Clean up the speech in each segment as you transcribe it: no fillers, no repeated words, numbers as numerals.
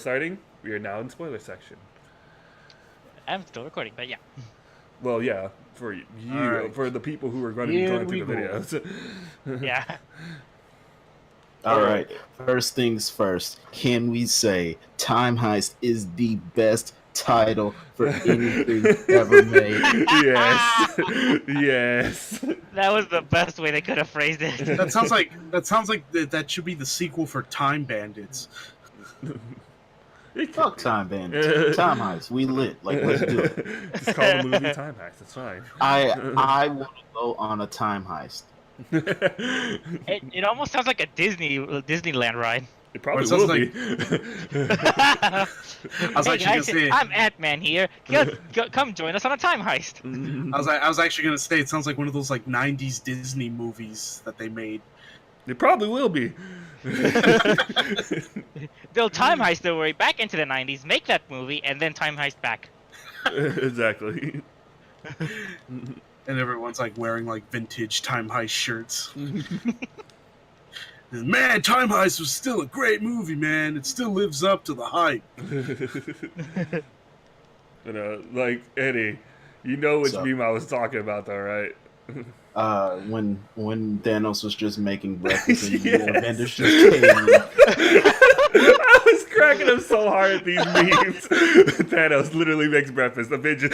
starting, we are now in spoiler section. I'm still recording, but yeah. Well, yeah, for you, right. for the people who are going to be Here going through we the go. videos. Yeah. All right. First things first. Can we say Time Heist is the best title for anything ever made? Yes. Yes. That was the best way they could have phrased it. That sounds like that should be the sequel for Time Bandits. Fuck Time Bandits. Time Heist. We lit. Like, let's do it. Just call the movie Time Heist. It's fine. I want to go on a time heist. It almost sounds like a Disneyland ride. It probably Or it will be. I was Hey actually gonna guys, say. I'm Ant-Man here. Come join us on a time heist. I was actually gonna say it sounds like one of those like '90s Disney movies that they made. It probably will be. They'll time heist their way back into the 90s, make that movie, and then time heist back. Exactly. And everyone's like wearing like vintage Time Heist shirts. Man, Time Heist was still a great movie, man. It still lives up to the hype. Like Eddie, you know which So- meme I was talking about, though, right? When Thanos was just making breakfast and Yes. the Avengers just came in. I was cracking up so hard at these memes. Thanos literally makes breakfast. Avengers.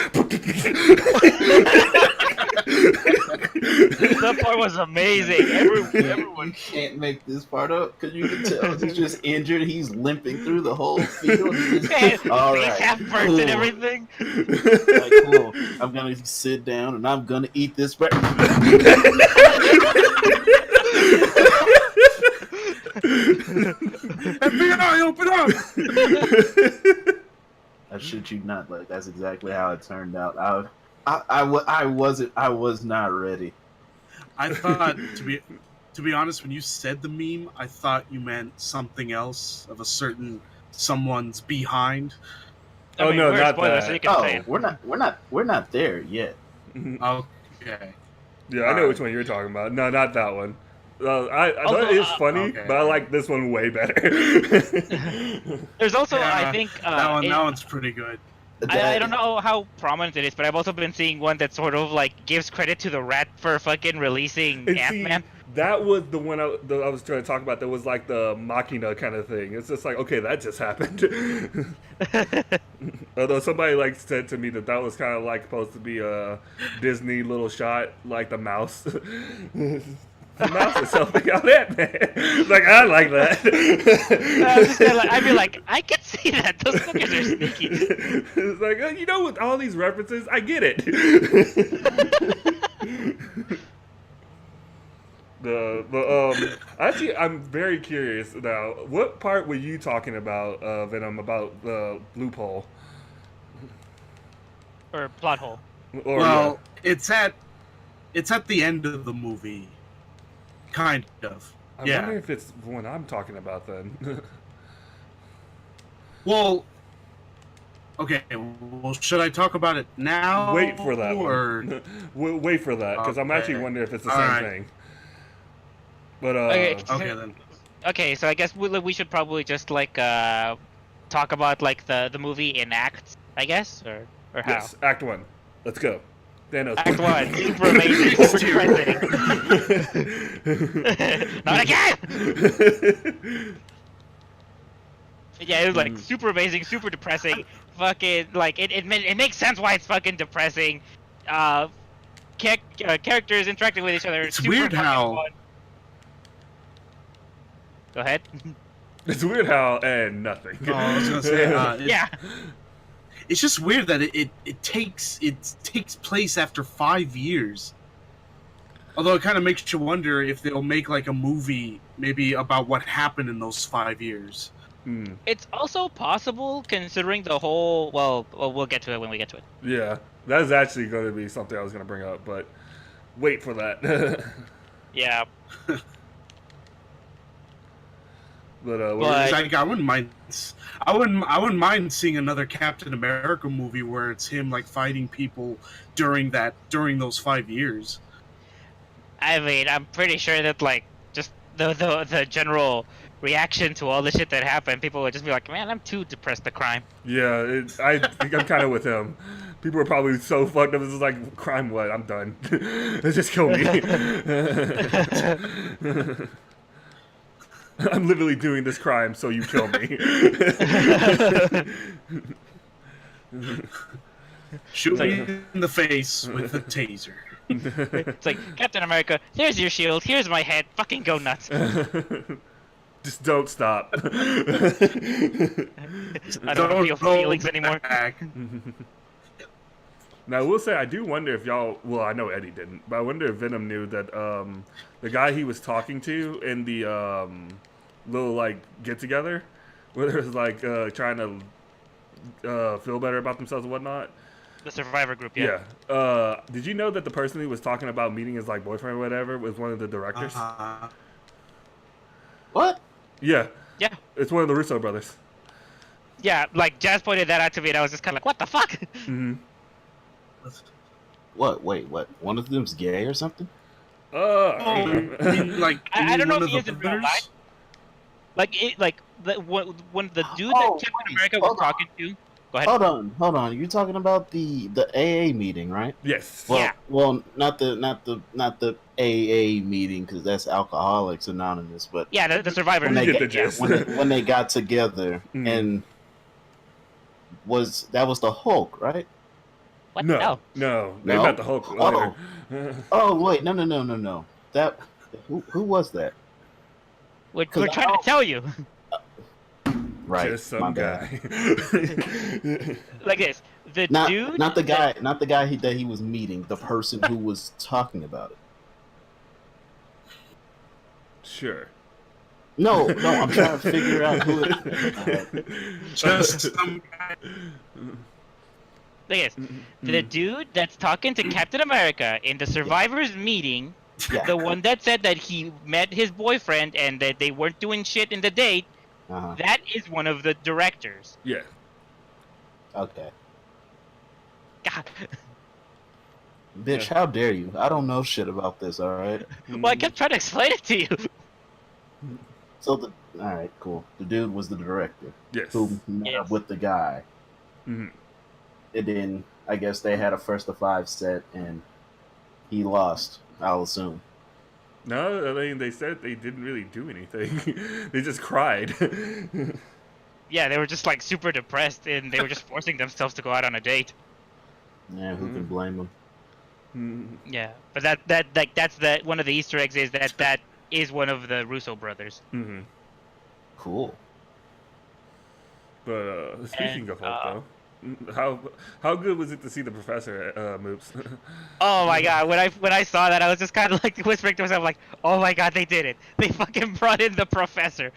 That part was amazing. Everyone. You can't make this part up because you can tell he's just injured. He's limping through the whole field. He's just, all Face right, half burnt cool. and everything. Like, cool. I'm gonna sit down and I'm gonna eat this breakfast. FBI, open up! I shit you not. Like, that's exactly how it turned out. I was not ready. I thought to be honest, when you said the meme, I thought you meant something else of a certain someone's behind. Oh, no, we're not spoilers, that. so you can say Oh, it. we're not there yet. Okay. Yeah, I know which one you're talking about. No, not that one. I thought Although, it is funny, okay. but I like this one way better. There's also, Yeah, I think, that one's pretty good. I don't know how prominent it is, but I've also been seeing one that sort of like gives credit to the rat for fucking releasing And see, Ant-Man. that was the one I was trying to talk about. That was like the Machina kind of thing. It's just like, okay, that just happened. Although somebody like said to me that was kind of like supposed to be a Disney little shot, like the mouse. The mouse is helping out Ant-Man. Like, I like that. I'd be like, I can see that. Those fuckers are sneaky. It's like, you know, with all these references, I get it. Actually, I'm very curious now. What part were you talking about, Venom, about the loophole? Or plot hole. Or, Well, it's at the end of the movie, kind of. I Yeah. wonder if it's the one I'm talking about then. Well, okay. Well, should I talk about it now? Wait for that or one. Wait for that, because I'm actually Okay. wondering if it's the All same right. thing. But, Okay, okay then. Okay, so I guess we should probably just like talk about like the movie in acts, I guess, or how? yes, Act 1. Let's go. Thanos. Act 1, super amazing, super depressing. Not again! Yeah, it was like super amazing, super depressing. Fucking like it makes sense why it's fucking depressing. Characters interacting with each other. It's super weird fucking how- fun. Go ahead. It's weird how, and nothing. Oh, I was gonna say, Yeah. It's just weird that it takes place after 5 years. Although it kind of makes you wonder if they'll make like a movie maybe about what happened in those 5 years. It's also possible considering the whole. Well, we'll get to it when we get to it. Yeah, that's actually going to be something I was going to bring up, but wait for that. Yeah. But, what were But- you- Like, I wouldn't mind seeing another Captain America movie where it's him like fighting people during those 5 years. I mean, I'm pretty sure that like just the general reaction to all the shit that happened, people would just be like, "Man, I'm too depressed to crime." Yeah, I think I'm kind of with him. People are probably so fucked up. It's just like, crime what? I'm done. Just kill me. I'm literally doing this crime, so you kill me. Shoot It's me like- in the face with a taser. It's like, Captain America, here's your shield, here's my head, fucking go nuts. Just don't stop. I don't feel hold feelings anymore. back. Now, I will say, I do wonder if y'all... Well, I know Eddie didn't, but I wonder if Venom knew that the guy he was talking to in the little, like, get-together, where it was, like, trying to feel better about themselves and whatnot. The Survivor group, yeah. Yeah. Did you know that the person he was talking about meeting his, like, boyfriend or whatever was one of the directors? What? Yeah. Yeah. It's one of the Russo brothers. Yeah, like, Jazz pointed that out to me, and I was just kind of like, what the fuck? Mm-hmm. What? Wait, what? One of them's gay or something? Oh, I mean, like, I don't know one if of he the is in real brothers? life. When the dude Oh, that Captain wait, America was hold on. talking to... Go ahead. Hold on. You're talking about the AA meeting, right? Yes. Well, Yeah. Well, not the AA meeting because that's Alcoholics Anonymous, but Yeah, the Survivor. when they get the got, gist. when they got together Mm. and was the Hulk, right? What? No. They No? met the Hulk later. Oh wait, no. That who was that? We're 'Cause trying to tell you. Right, Just my some bad. guy. Like this. The Not dude... not the guy that he was meeting. The person who was talking about it. Sure. No, I'm trying to figure out who it. Just some guy. Like this. The dude that's talking to Captain America in the Survivors meeting, Yeah. the one that said that he met his boyfriend and that they weren't doing shit in the date, Uh-huh. that is one of the directors. Yeah. Okay. God. Bitch, how dare you? I don't know shit about this, alright? Well, I kept trying to explain it to you. Alright, cool. The dude was the director Yes. who met up Yes. with the guy. Mhm. And then I guess they had a first of 5 set and he lost, I'll assume. No, I mean, they said they didn't really do anything. They just cried. Yeah, they were just like super depressed and they were just forcing themselves to go out on a date. Yeah, who can blame him? Mhm. Yeah, but that's one of the Easter eggs is that is one of the Russo brothers. Mhm. Cool. But speaking And, of Hulk, though, how good was it to see the professor, Moops? Oh my god, when I saw that, I was just kind of like whispering to myself, like, oh my god, they did it. They fucking brought in the professor.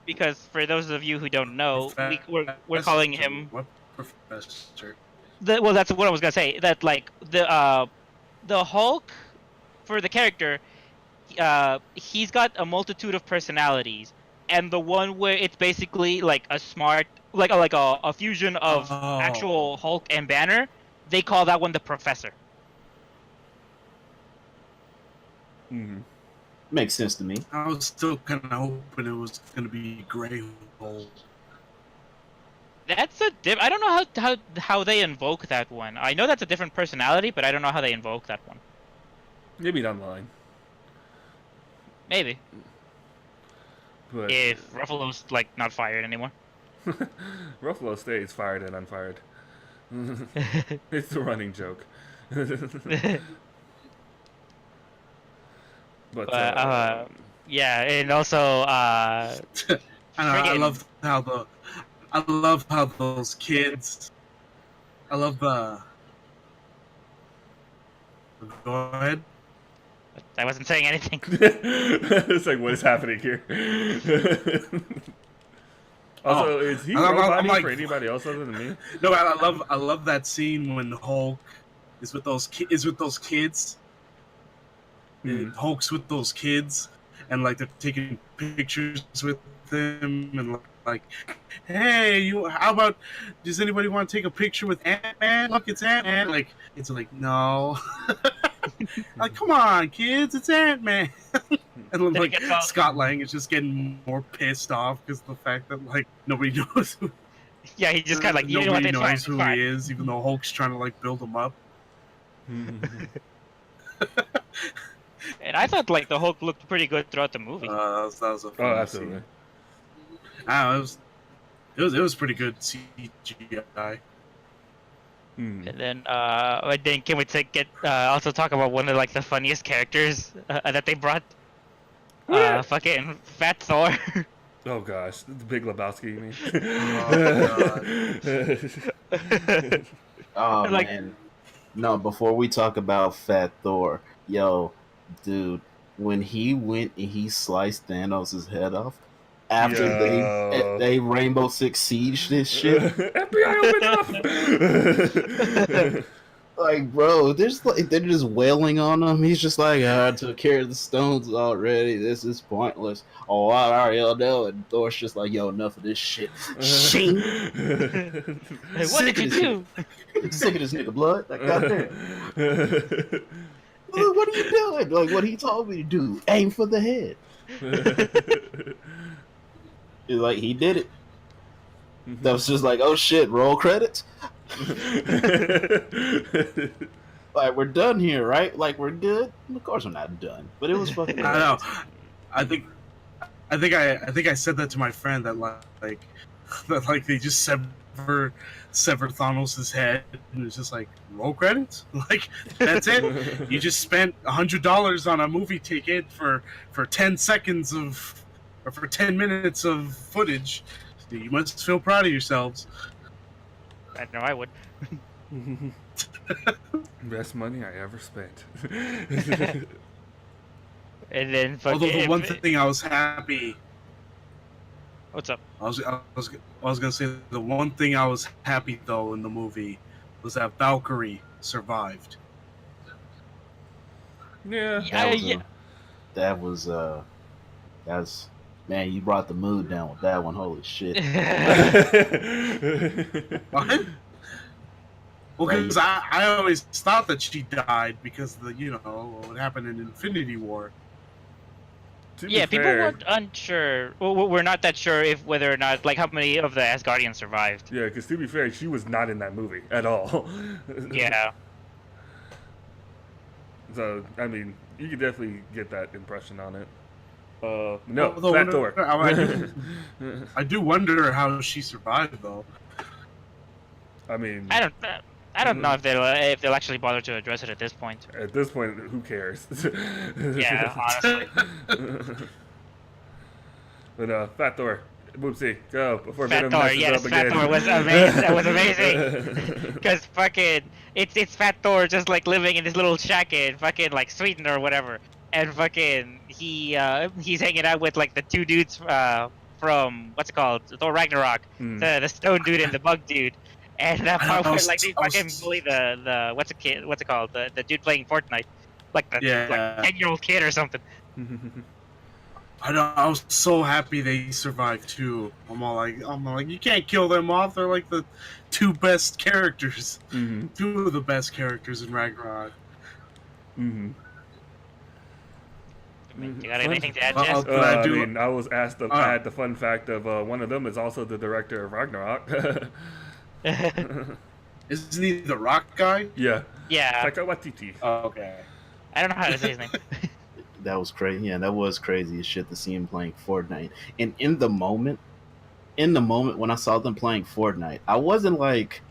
Because for those of you who don't know, we're calling him... What professor? Well, that's what I was gonna say. That like the Hulk, for the character, he's got a multitude of personalities, and the one where it's basically like a smart, like a fusion of Oh. actual Hulk and Banner, they call that one the Professor. Mhm. Makes sense to me. I was still kind of hoping it was going to be Grey Hulk. That's a I don't know how they invoke that one. I know that's a different personality, but I don't know how they invoke that one. Maybe down the line. Maybe But if Ruffalo's like not fired anymore. Ruffalo stays fired and unfired. It's a running joke. But yeah, and also I Friggin- love how those kids. I love the. Go ahead. I wasn't saying anything. It's like, what is happening here? Also, is he I'm roboting like- for anybody else other than me? No, I love that scene when Hulk is with those kids. Mhm. Hulk's with those kids, and like they're taking pictures with them, and like, hey, how about? Does anybody want to take a picture with Ant-Man? Look, it's Ant-Man. Like, it's like no. Like, come on, kids, it's Ant-Man. And then, Then he like, gets all- Scott Lang is just getting more pissed off because the fact that, like, nobody knows who, Yeah, he just kind of like, you know what, nobody it's fine, knows it's who fine. he is, even though Hulk's trying to, like, build him up. And I thought like the Hulk looked pretty good throughout the movie. That was a Oh, fun absolutely. scene. I don't know, it was pretty good CGI. Hmm. And then can we also talk about one of like the funniest characters that they brought? Fucking Fat Thor. Oh gosh, the Big Lebowski, you mean? Oh Like- man. No, before we talk about Fat Thor, yo, dude, when he went and he sliced Thanos' head off after Yo. they Rainbow Six Siege this shit, FBI, open up! like bro, they're just wailing on him. He's just like, I took care of the stones already. This is pointless. Oh, what are y'all doing? And Thor's just like, yo, enough of this shit. Shing. Hey, what did you do? Sick of this nigga blood. Like, goddamn. What are you doing? Like what he told me to do. Aim for the head. It's like he did it. That was just like, oh shit, roll credits. Like we're done here, right? Like we're good. Of course we're not done, but it was fucking. I know. I think I said that to my friend that like they just sever Thanos' head and it's just like roll credits. Like that's it. You just spent $100 on a movie ticket for 10 seconds of or for 10 minutes of footage. You must feel proud of yourselves. I know I would. Best money I ever spent. And then fucking. Although the one thing I was happy. What's up? I was gonna say the one thing I was happy though in the movie was that Valkyrie survived. Yeah. That's man, you brought the mood down with that one. Holy shit. What? Well, because I always thought that she died because of what happened in Infinity War. To be Yeah, people fair- weren't unsure. Well, we're not that sure if whether or not like how many of the Asgardians survived. Yeah, because to be fair, she was not in that movie at all. Yeah. So, I mean, you could definitely get that impression on it. No, Although, Fat Thor. I do wonder how she survived though. I mean, I don't know if they'll actually bother to address it at this point. at this point, who cares? Yeah, honestly. But Fat Thor, Mrmoopsy, go before Fat Venom Thor, messes yes, up Fat again. Thor was amazing. That was amazing. Because fucking, it's Fat Thor just like living in this little shack in fucking like Sweden or whatever, and fucking he's hanging out with like the two dudes from what's it called, Thor Ragnarok, the stone dude and the bug dude, and that part where like they fucking bully the what's it called, the dude playing Fortnite, like the like 10-year-old kid or something. I know. I was so happy they survived too. I'm like, you can't kill them off. They're like the two best characters, two of the best characters in Ragnarok. You got anything to add, Jess? I was asked. I had the fun fact of one of them is also the director of Ragnarok. Isn't he the rock guy? Yeah. Yeah. Taika Waititi. Oh, okay. I don't know how to say his name. That was crazy. Yeah, that was crazy as shit to see him playing Fortnite. And in the moment when I saw them playing Fortnite, I wasn't like,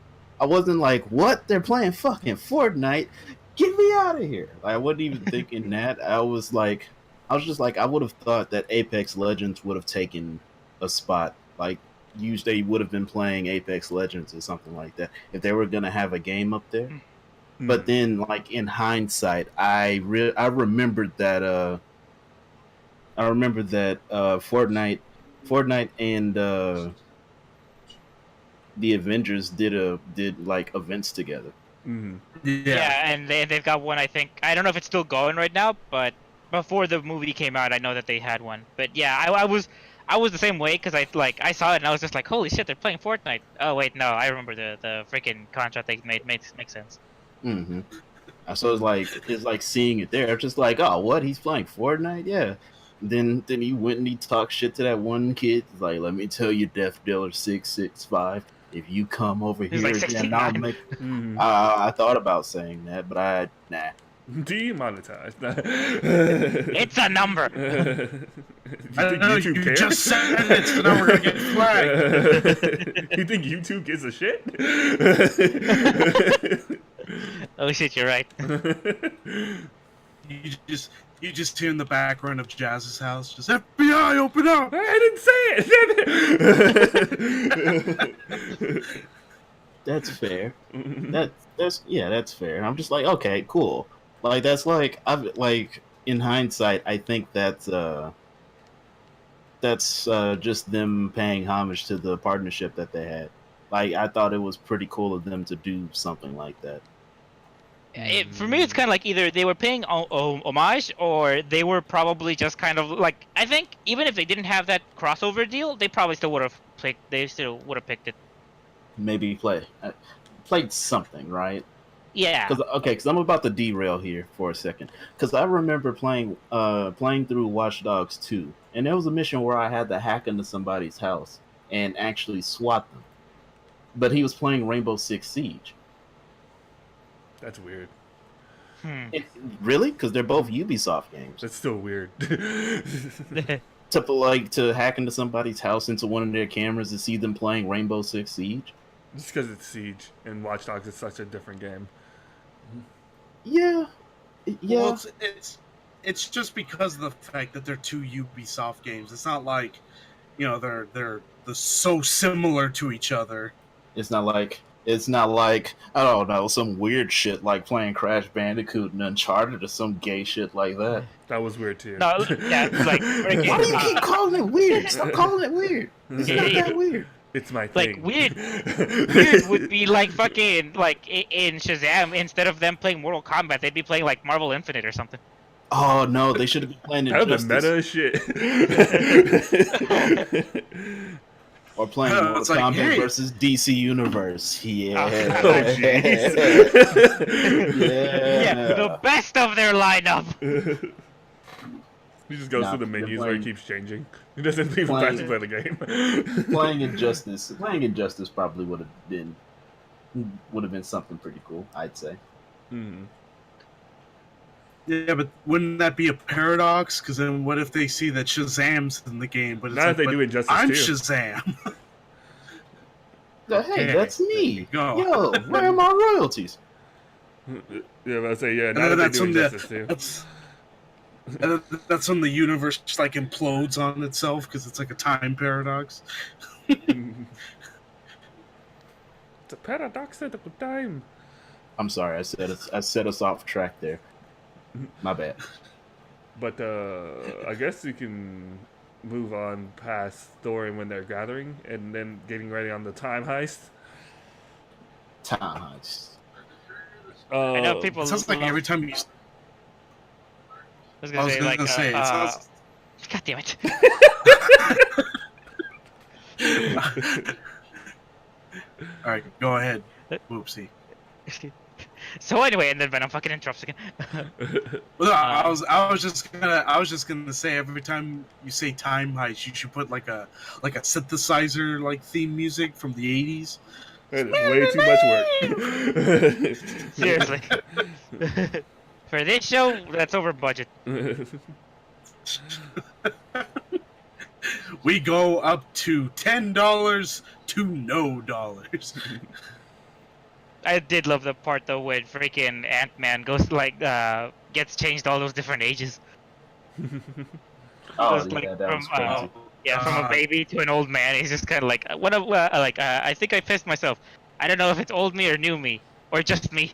what? They're playing fucking Fortnite? Get me out of here! Like, I wasn't even thinking that. I was just like, I would have thought that Apex Legends would have taken a spot. Like, usually they would have been playing Apex Legends or something like that if they were gonna have a game up there. But then, like in hindsight, I remembered that Fortnite and the Avengers did like events together. Yeah, and they've got one. I think I don't know if it's still going right now, but before the movie came out, I know that they had one. But yeah, I was the same way because I saw it and I was just like, holy shit, they're playing Fortnite. Oh wait, no, I remember the freaking contract they made makes sense. So it's like seeing it there. It's just like, oh, what? He's playing Fortnite? Yeah. Then he went and he talked shit to that one kid. He's like, let me tell you, Death Dealer 665. If you come over He's here like again, I'll 69. make. Mhm. I thought about saying that, but nah. Demonetized. It's a number. You I think don't know, YouTube you cares? just said it, so now we're gonna get flagged. You think YouTube gives a shit? Oh shit, you're right. You just hear in the background of Jazz's house, just FBI, open up. I didn't say it. That's fair. That's fair. I'm just like, okay, cool. Like that's like I've like in hindsight, I think that's just them paying homage to the partnership that they had. Like I thought it was pretty cool of them to do something like that. For me, it's kind of like either they were paying homage, or they were probably just kind of like. I think even if they didn't have that crossover deal, they probably still would have picked. They still would have picked it. Maybe played something, right? Yeah. Because I'm about to derail here for a second. Because I remember playing through Watch Dogs 2, and there was a mission where I had to hack into somebody's house and actually swat them. But he was playing Rainbow Six Siege. That's weird. Really? Because they're both Ubisoft games. That's still weird. To hack into somebody's house into one of their cameras to see them playing Rainbow Six Siege. Just because it's Siege and Watch Dogs is such a different game. Yeah. Well, it's just because of the fact that they're two Ubisoft games. It's not like, they're so similar to each other. It's not like I don't know, some weird shit like playing Crash Bandicoot and Uncharted or some gay shit like that. That was weird too. No, yeah, it's like Why do you keep calling it weird? Stop calling it weird. It's not that weird. It's my thing. like weird would be like fucking like in Shazam, instead of them playing Mortal Kombat, they'd be playing like Marvel Infinite or something. Oh no, they should have been playing That was Injustice. meta shit. Or playing Mortal it's like, Kombat hey. versus DC Universe. Yeah. Oh, jeez. Yeah, the best of their lineup. He just goes Nah, through the they're menus where he playing- keeps changing. He doesn't even actually play the game. Playing Injustice probably would have been something pretty cool, I'd say. Mhm. Yeah, but wouldn't that be a paradox? Because then what if they see that Shazam's in the game, but it's Not if they but do Injustice I'm too. Shazam. Hey, Okay, that's there me. you go. Yo, where are my royalties? Yeah, but I say yeah. And Not then if they do Injustice too. That's when the universe just like implodes on itself because it's like a time paradox. It's a paradoxical time. I'm sorry, I set us off track there. My bad. But I guess you can move on past Thor and when they're gathering, and then getting ready on the time heist. Time heist. I know Oh, people. It sounds like love- every time you. I was I gonna was say gonna like. say, it sounds. God damn it. All right, go ahead. Whoopsie. So anyway, and then Venom fucking interrupts again. Well, no, I was just gonna say every time you say time heist, you should put like a synthesizer like theme music from the 80s. that is way too much work. Seriously. For this show, that's over budget. We go up to $10 to no dollars. I did love the part though when freaking Ant-Man goes like gets changed all those different ages. Oh, Goes, yeah, like, that was from, crazy. Yeah, from a baby to an old man. He's just kind of like, I think I pissed myself. I don't know if it's old me or new me or just me.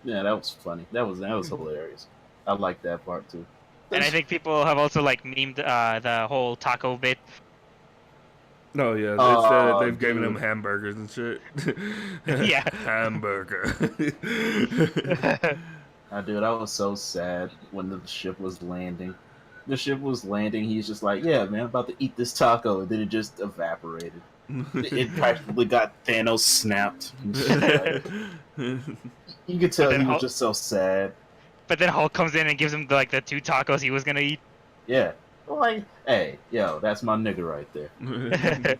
Yeah, that was funny. That was hilarious. I like that part too. And I think people have also like memed the whole taco bit. No, yeah, Oh, they've given dude. him hamburgers and shit. Yeah. Hamburger. Dude, I was so sad when the ship was landing. The ship was landing. He's just like, "Yeah, man, I'm about to eat this taco," and then it just evaporated. It practically got Thanos snapped. You could tell then he was Hulk- just so sad. But then Hulk comes in and gives him like the 2 tacos he was gonna eat. Yeah. Like, hey, yo, that's my nigga right there.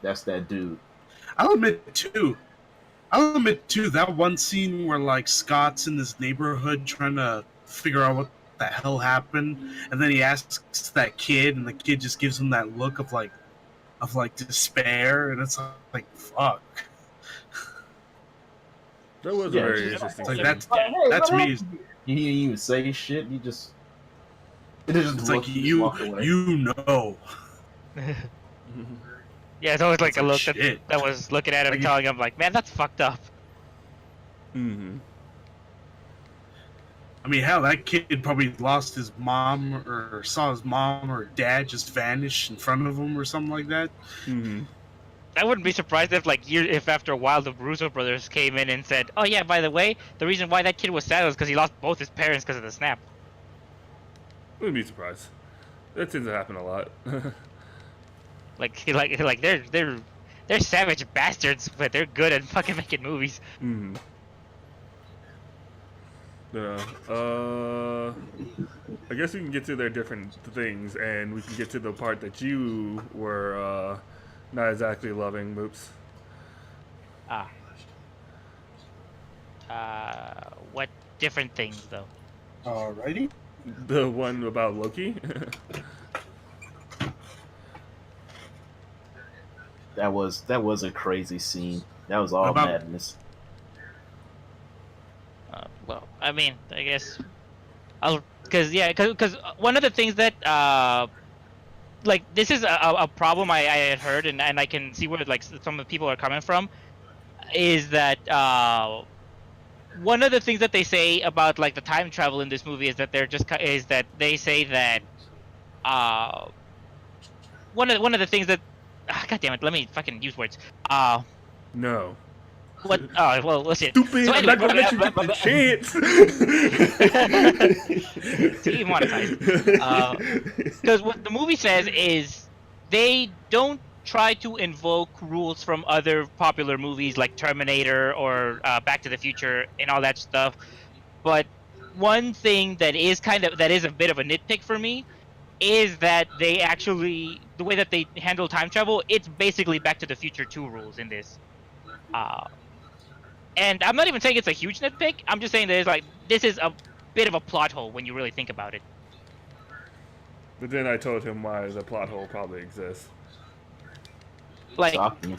That's that dude. I'll admit too. That one scene where like Scott's in this neighborhood trying to figure out what the hell happened, and then he asks that kid, and the kid just gives him that look of like despair, and it's like fuck. That was a very interesting Like scene. that's me. He didn't even say shit. He just. It just It's looked, like just walked away. you know. Yeah, it's always like It's a like, look shit. that was looking at him and Like, telling him like, man, that's fucked up. Mm-hmm. I mean, hell, that kid probably lost his mom or saw his mom or dad just vanish in front of him or something like that. Mm-hmm. I wouldn't be surprised if if after a while the Russo brothers came in and said, oh yeah, by the way, the reason why that kid was sad was because he lost both his parents because of the snap. Wouldn't be surprised. That tends to happen a lot. Like they're savage bastards, but they're good at fucking making movies. Mm-hmm. I guess we can get to their different things, and we can get to the part that you were not exactly loving, Moops. What different things though? Alrighty. The one about Loki. That was a crazy scene. That was all About- madness. Well, I mean, I guess because one of the things that like this is a problem I had heard and I can see where like some of the people are coming from is that one of the things that they say about like the time travel in this movie is that they say that one of the things that God damn it, let me fucking use words. No. What? Oh, well, listen. Stupid! So I'm anyway, not gonna let you get the chance. Demonetized. Because what the movie says is they don't try to invoke rules from other popular movies like Terminator or Back to the Future and all that stuff. But one thing that is a bit of a nitpick for me is that they actually the way that they handle time travel, it's basically Back to the Future 2 rules in this. And I'm not even saying it's a huge nitpick. I'm just saying that this is a bit of a plot hole when you really think about it. But then I told him why the plot hole probably exists. Like, Shocking.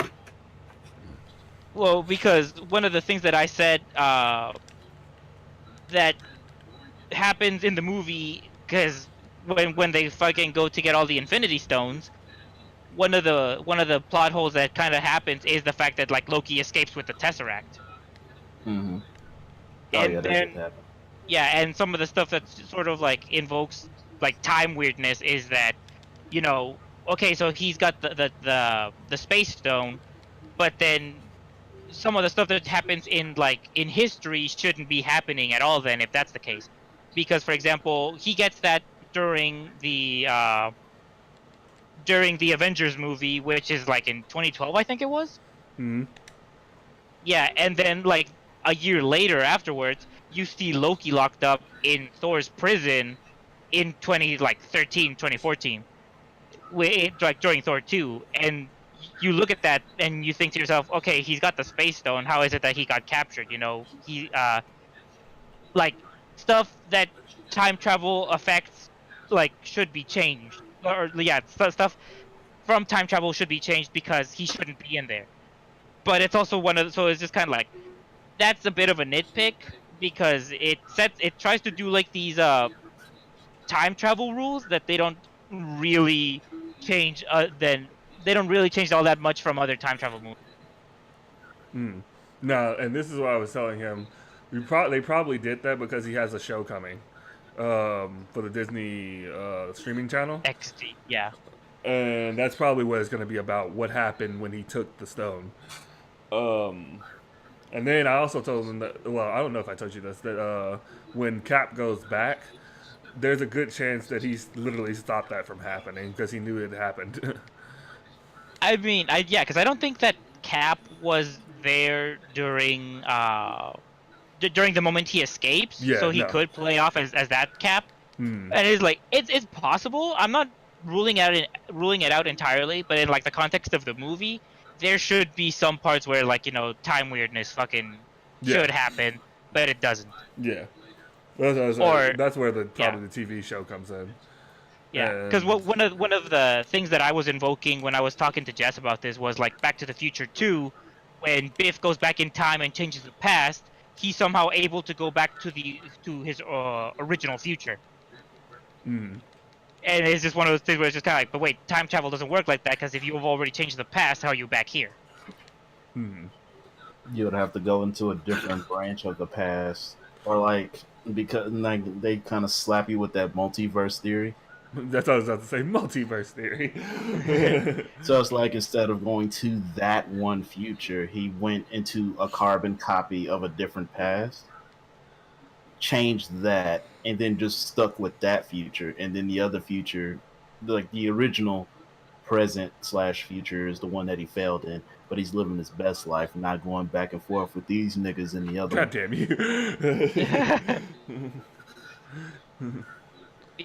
well, because one of the things that I said that happens in the movie, because when they fucking go to get all the Infinity Stones, one of the plot holes that kind of happens is the fact that like Loki escapes with the Tesseract. Mm-hmm. Oh And yeah, that then- did happen. Yeah, and some of the stuff that sort of like invokes like time weirdness is that, you know, okay, so he's got the space stone, but then some of the stuff that happens in history shouldn't be happening at all then if that's the case. Because for example, he gets that during the Avengers movie, which is like in 2012 I think it was. Hmm. Yeah, and then like a year later afterwards, you see Loki locked up in Thor's prison in 2014, like during Thor 2, and you look at that and you think to yourself, okay, he's got the space stone. How is it that he got captured? You know, he like stuff that time travel affects like should be changed, or yeah, stuff from time travel should be changed because he shouldn't be in there. But it's also so it's just kind of like that's a bit of a nitpick because it tries to do like these time travel rules that they don't really change they don't really change all that much from other time travel movies. No, and this is what I was telling him. They probably did that because he has a show coming for the Disney streaming channel. XD, yeah. And that's probably what it's going to be about, what happened when he took the stone. And then I also told him that, well, I don't know if I told you this, that when Cap goes back, there's a good chance that he's literally stopped that from happening because he knew it happened. I mean, yeah, because I don't think that Cap was there during the moment he escapes, Yeah, so he no. could play off as that Cap. Hmm. And it's like it's possible. I'm not ruling it out entirely, but in like the context of the movie, there should be some parts where like time weirdness fucking Yeah. should happen, but it doesn't. Yeah. Or That's where the yeah, probably the TV show comes in. yeah. Because And what one of the things that I was invoking when I was talking to Jess about this was like Back to the Future 2, when Biff goes back in time and changes the past, he's somehow able to go back to his original future. mm, And it's just one of those things where it's just kind of like, but wait, time travel doesn't work like that because if you've already changed the past, how are you back here? You would have to go into a different branch of the past, or like because like they kind of slap you with that multiverse theory. that's what I was about to say. Multiverse theory. So it's like instead of going to that one future, he went into a carbon copy of a different past, changed that, and then just stuck with that future, and then the other future, like the original present slash future, is the one that he failed in, but he's living his best life, not going back and forth with these niggas in the other God one. damn you.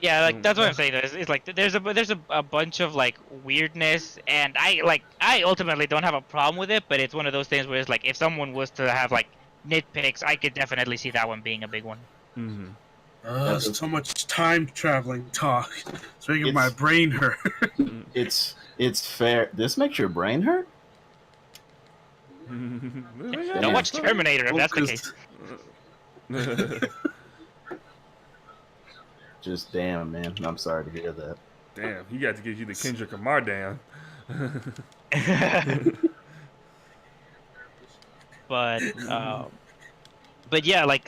Yeah, like that's what I'm saying. It's like there's a bunch of like weirdness, and I ultimately don't have a problem with it, but it's one of those things where it's like if someone was to have like nitpicks, I could definitely see that one being a big one. Mm-hmm. So much time traveling talk. It's making my It's- brain hurt. It's fair. This makes your brain hurt. Don't watch Terminator if that's the case. Just damn, man. I'm sorry to hear that. Damn, he got to get you the Kendrick Lamar down. but yeah, like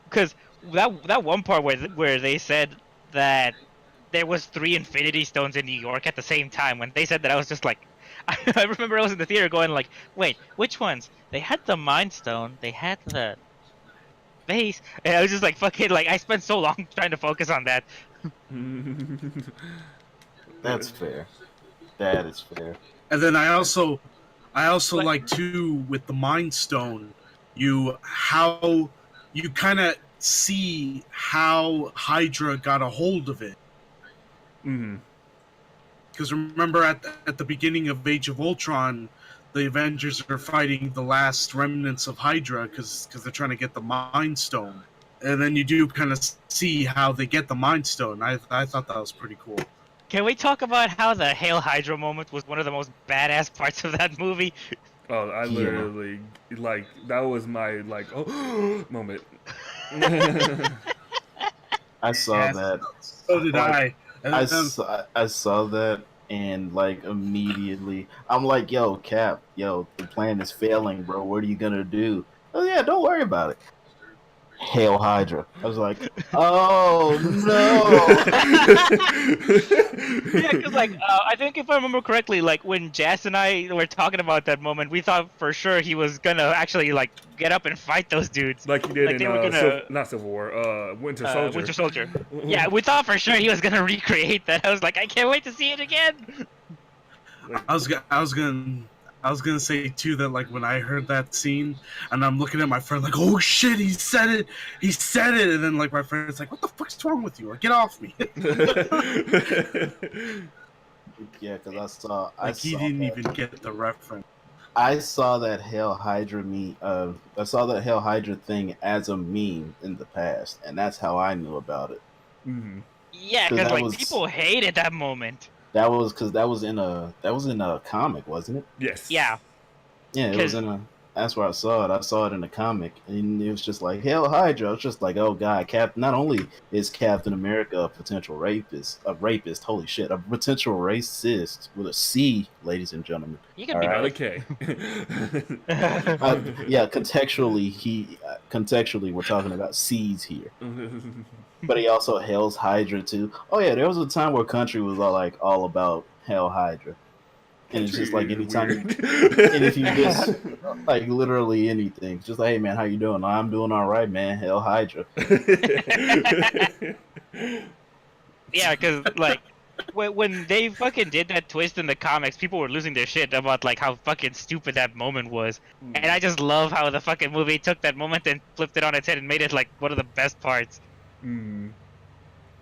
because that one part where they said that there was 3 Infinity Stones in New York at the same time. When they said that, I was just like, I remember I was in the theater going like, wait, which ones? They had the Mind Stone, they had the base, and I was just like, fucking, like I spent so long trying to focus on that. That's fair. That is fair. And then I also like too with the Mind Stone, you kind of see how Hydra got a hold of it. Mm-hmm. Because remember at the beginning of Age of Ultron, the Avengers are fighting the last remnants of Hydra because they're trying to get the Mind Stone. And then you do kind of see how they get the Mind Stone. I thought that was pretty cool. Can we talk about how the Hail Hydra moment was one of the most badass parts of that movie? Oh, I literally like that was my like moment. I saw that. So did I. And I then- saw that, and like immediately I'm like, yo, Cap, yo, the plan is failing, bro. What are you gonna do? Oh yeah, don't worry about it. Hail Hydra. I was like, oh no. Yeah, because like I think if I remember correctly, like when Jess and I were talking about that moment, we thought for sure he was gonna actually like get up and fight those dudes. Like he did Like, they in were gonna- not Civil War, Winter Soldier. Winter Soldier. Yeah, we thought for sure he was gonna recreate that. I was like, I can't wait to see it again. I was gonna say too that like when I heard that scene and I'm looking at my friend like, oh shit, he said it, and then like my friend's like, what the fuck's wrong with you? Like, get off me! Yeah, because I saw He didn't even get the reference. I saw that Hail Hydra I saw that Hail Hydra thing as a meme in the past, and that's how I knew about it. Mm-hmm. Yeah, 'Cause because that like was- people hated that moment. That was because that was in a comic, wasn't it? Yes. Yeah. Yeah, it 'Cause- was in a. That's where I saw it. I saw it in a comic, and it was just like Hail Hydra. I was just like, oh god, Not only is Captain America a potential rapist, holy shit, a potential racist with a C, ladies and gentlemen. You could be Alright. both. Okay. Yeah, contextually, we're talking about C's here. But he also hails Hydra too. Oh yeah, there was a time where country was all about Hail Hydra, and it's just like anytime, and if you just like literally anything, just like, hey man, how you doing? I'm doing all right, man. Hail Hydra. Yeah, because like when they fucking did that twist in the comics, people were losing their shit about like how fucking stupid that moment was. And I just love how the fucking movie took that moment and flipped it on its head and made it like one of the best parts. Mm.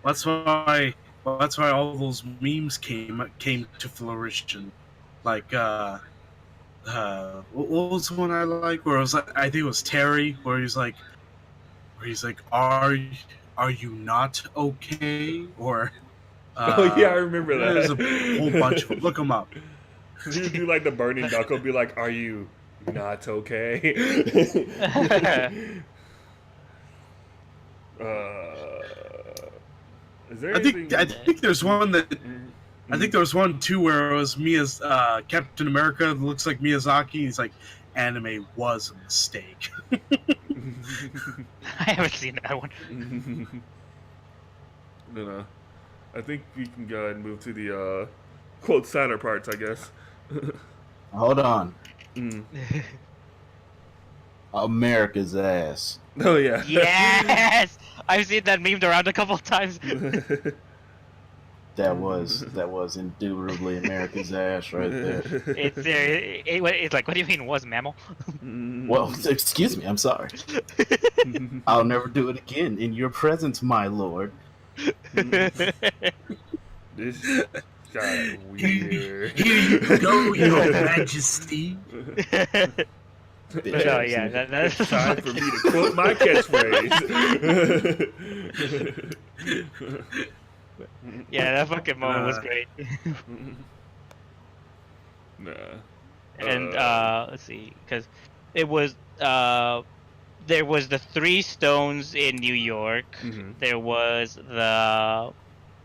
That's why all those memes came to fruition. Like what was the one I like? Where it was like, I think it was Terry, where he's like, are you not okay? Or Oh yeah, I remember that. There's a whole bunch of them. Look them up. He would do like the burning knuckle, be like, "Are you not okay?" Is there anything? I think there's one that I think there was one too where it was Captain America looks like Miyazaki. He's like, anime was a mistake. I haven't seen that one. No. I think we can go ahead and move to the quote sadder parts, I guess. Hold on. Mm. America's ass. Oh yeah. Yes, I've seen that memed around a couple times. That was indubitably America's ass right there. It's like, what do you mean was mammal? Well, excuse me, I'm sorry. I'll never do it again in your presence, my lord. This got weird. Here you go, your majesty. No, yeah, that's It's time for me to quote my catchphrase. Yeah, that fucking moment was great. Nah. And let's see, because it was there was the 3 stones in New York. Mhm. There was the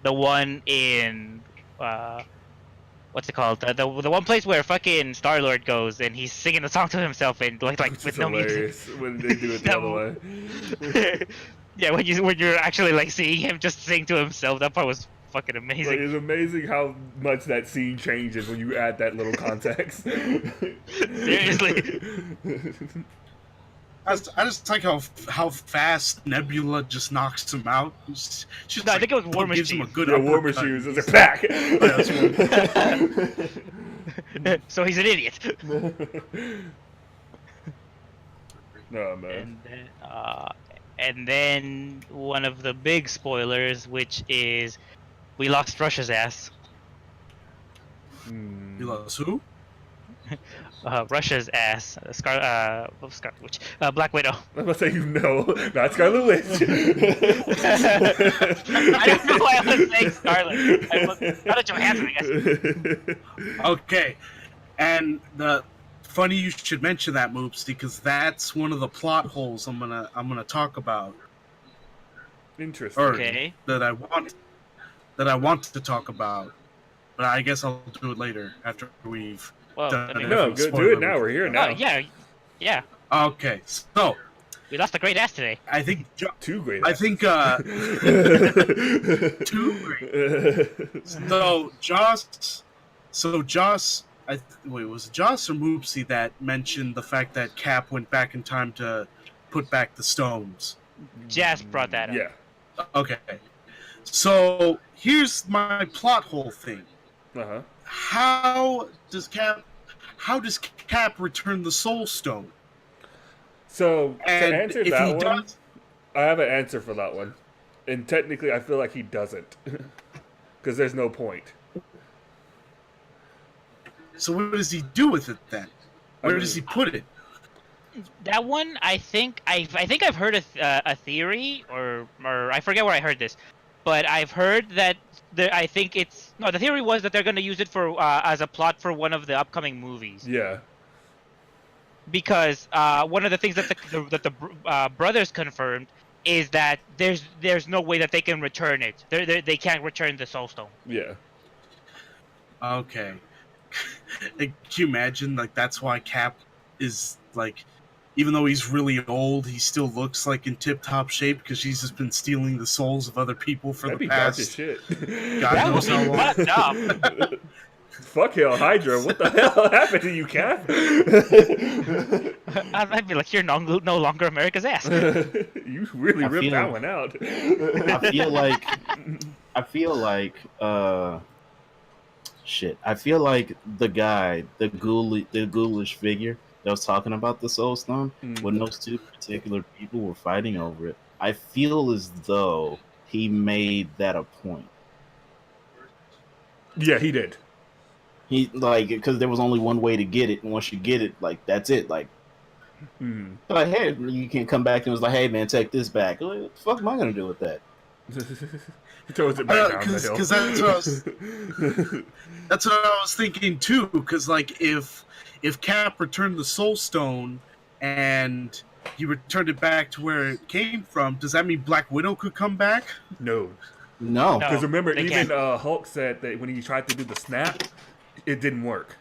one in what's it called? The one place where fucking Star-Lord goes and he's singing the song to himself and like Which with is no music. hilarious when they do it the other way. Yeah, when you're actually like seeing him just sing to himself, that part was fucking Like, amazing. it's amazing how much that scene changes when you add that little context. Seriously. I just like how fast Nebula just knocks him out. She's No, I think it was War gives him a Machine. good Yeah, War uppercut. Machines is a pack. So he's an idiot. No man. And then one of the big spoilers, which is we lost Russia's ass. Mm. You lost who? Russia's ass. Scarlet Witch. Black Widow. I'm about to say not Scarlet Witch. I don't know why I was saying Scarlet. Scarlett Johansson, I guess. Okay, and funny you should mention that, Moops, because that's one of the plot holes I'm gonna talk about. Interesting. Or Okay. that I want to talk about, but I guess I'll do it later after we've Well, done I mean, it. No, do it now. We're here now. oh, yeah. Okay, so We lost a great ass today. I think Two great. I think two great. So Joss, was it Joss or Moopsy that mentioned the fact that Cap went back in time to put back the stones? Jazz brought that up. Yeah. Okay, so here's my plot hole thing. Uh-huh. How does Cap return the Soul Stone? So And to answer if that he one, does, I have an answer for that one. And technically, I feel like he doesn't, because there's no point. so what does he do with it then? Where does he put it? That one, I think I've heard a theory, or I forget where I heard this, but I've heard that the theory was that they're going to use it for as a plot for one of the upcoming movies. Yeah. Because one of the things that the brothers confirmed is that there's no way that they can return it. They can't return the Soul Stone. Yeah. Okay. Like, can you imagine? Like, that's why Cap is like, even though he's really old, he still looks like in tip-top shape because he's just been stealing the souls of other people for That'd the be dark as past. shit. God That knows would how be long. fucked up. Fuck Hail Hydra. What the hell happened to you, Cap? I'd be like, you're no longer America's ass. You really I ripped feel- that one out. I I feel like shit. I feel like the guy, the ghoulish figure that was talking about the Soul Stone, Mm. when those two particular people were fighting over it, I feel as though he made that a point. Yeah, he did. He like because there was only one way to get it, and once you get it, like that's it. Mm. Like hey, you can't come back and was like, hey man, take this back. Like, what the fuck am I gonna do with that? He throws it back down the hill. Because that's what I was thinking too. Because like if Cap returned the Soul Stone and he returned it back to where it came from, does that mean Black Widow could come back? No. No. Because remember, they even can't. Hulk said that when he tried to do the snap, it didn't work.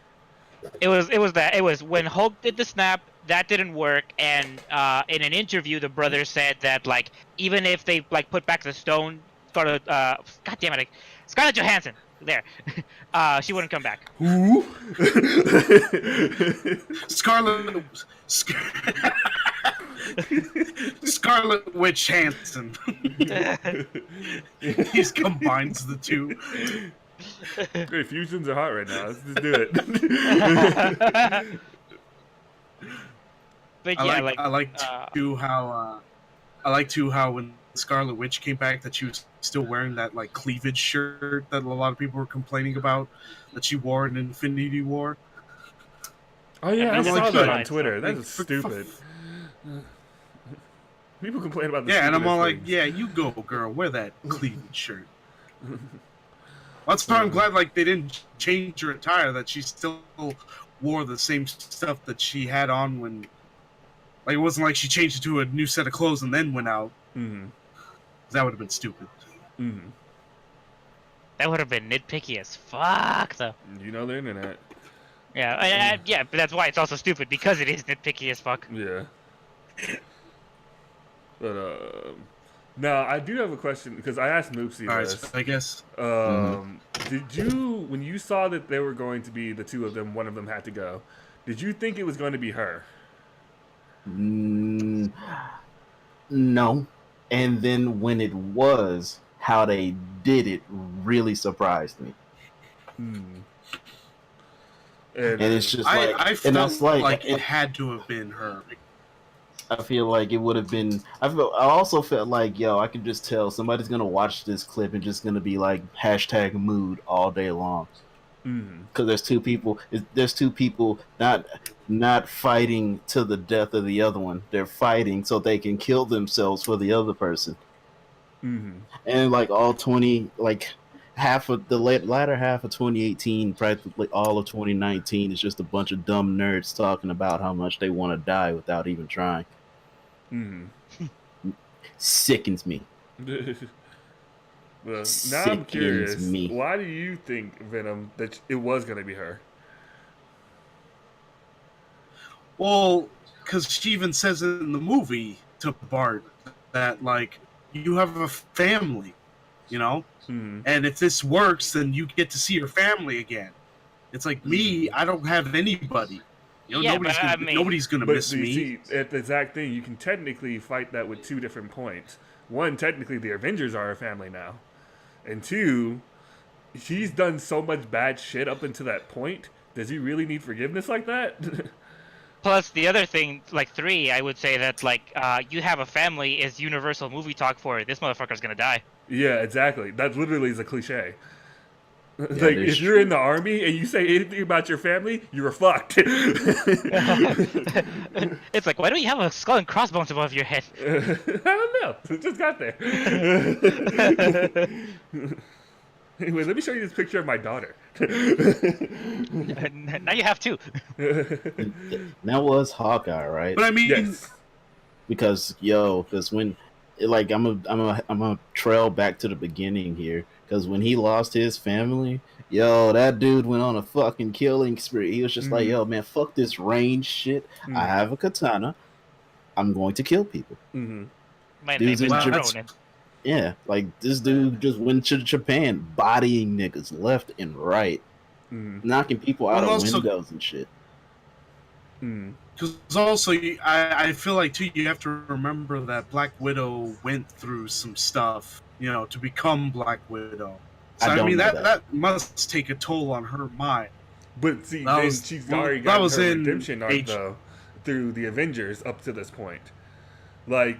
It was when Hulk did the snap that didn't work, and in an interview the brother said that like even if they like put back the stone, Scarlett, God damn it, Scarlett Johansson, there, she wouldn't come back. Who? Scarlet Scarlet Witch Hansen. He combines the two. Hey, fusions are hot right now. Let's just do it. But I yeah, like how when Scarlet Witch came back that she was still wearing that like cleavage shirt that a lot of people were complaining about that she wore in Infinity War. Oh yeah, I And saw like, that good. on Twitter. That Like, is stupid. People complain about the Yeah, and I'm all stupidest like, things. yeah, you go, girl, wear that cleavage shirt. That's why I'm glad like they didn't change her attire, that she still wore the same stuff that she had on when like it wasn't like she changed it to a new set of clothes and then went out. Mm-hmm. That would have been stupid. Mm-hmm. that would have been nitpicky as fuck, though. You know the internet. Yeah, yeah, but that's why it's also stupid because it is nitpicky as fuck. Yeah. But now I do have a question because I asked Mrmoopsy All right, this. so I guess Did you, when you saw that they were going to be the two of them, one of them had to go, did you think it was going to be her? No. And then when it was, how they did it really surprised me. And it's just like, I and felt that's like it had to have been her. I feel like it would have been. I also felt like, yo, I can just tell somebody's gonna watch this clip and just gonna be like hashtag mood all day long. Because there's two people. There's two people not fighting to the death of the other one. They're fighting so they can kill themselves for the other person. And like all 20, like half of the latter half of 2018, practically all of 2019 is just a bunch of dumb nerds talking about how much they want to die without even trying. Sickens me. Well, now I'm curious. Sickens me. Why do you think, Venom, that it was going to be her? Well, because she even says it in the movie to Bart that like you have a family, you know, and if this works, then you get to see your family again. It's like me, I don't have anybody. You know, Yeah, nobody's gonna miss you me. see, at the exact thing, you can technically fight that with two different points. One, technically, the Avengers are a family now. And two, he's done so much bad shit up until that point. Does he really need forgiveness like that? Plus, the other thing, like 3, I would say that like you have a family is universal movie talk for this motherfucker's gonna die. Yeah, exactly. That literally is a cliche. Yeah, like, if you're in the army and you say anything about your family, you're fucked. It's like, why don't you have a skull and crossbones above your head? I don't know. It just got there. Anyway, let me show you this picture of my daughter. Now you have 2. That was Hawkeye, right? But I mean, Yes. Because when, like, I'm a trail back to the beginning here. Because when he lost his family, that dude went on a fucking killing spree. He was just like, yo, man, fuck this range shit. I have a katana. I'm going to kill people. My Dude's name is in Ronin. Yeah, like this dude just went to Japan, bodying niggas left and right, knocking people out of windows and shit. because also I feel like too you have to remember that Black Widow went through some stuff to become Black Widow. So I don't know that must take a toll on her mind. But see, That then was- she's well, already that gotten was her in redemption arc, H- though, through the Avengers up to this point. Like,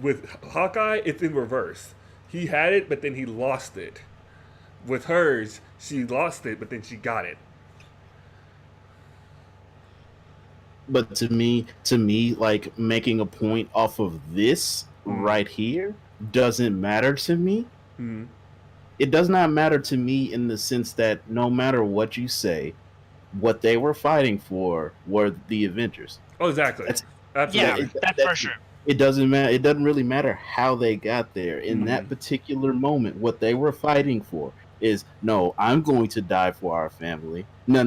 with Hawkeye, it's in reverse. He had it, but then he lost it. With hers, she lost it, but then she got it. But to me, like making a point off of this right here doesn't matter to me. Mhm. It does not matter to me in the sense that no matter what you say, what they were fighting for were the Avengers. Oh, exactly. That's- Absolutely. Yeah, that's for sure. It doesn't matter. It doesn't really matter how they got there. In that particular moment, what they were fighting for is no, I'm going to die for our family. No.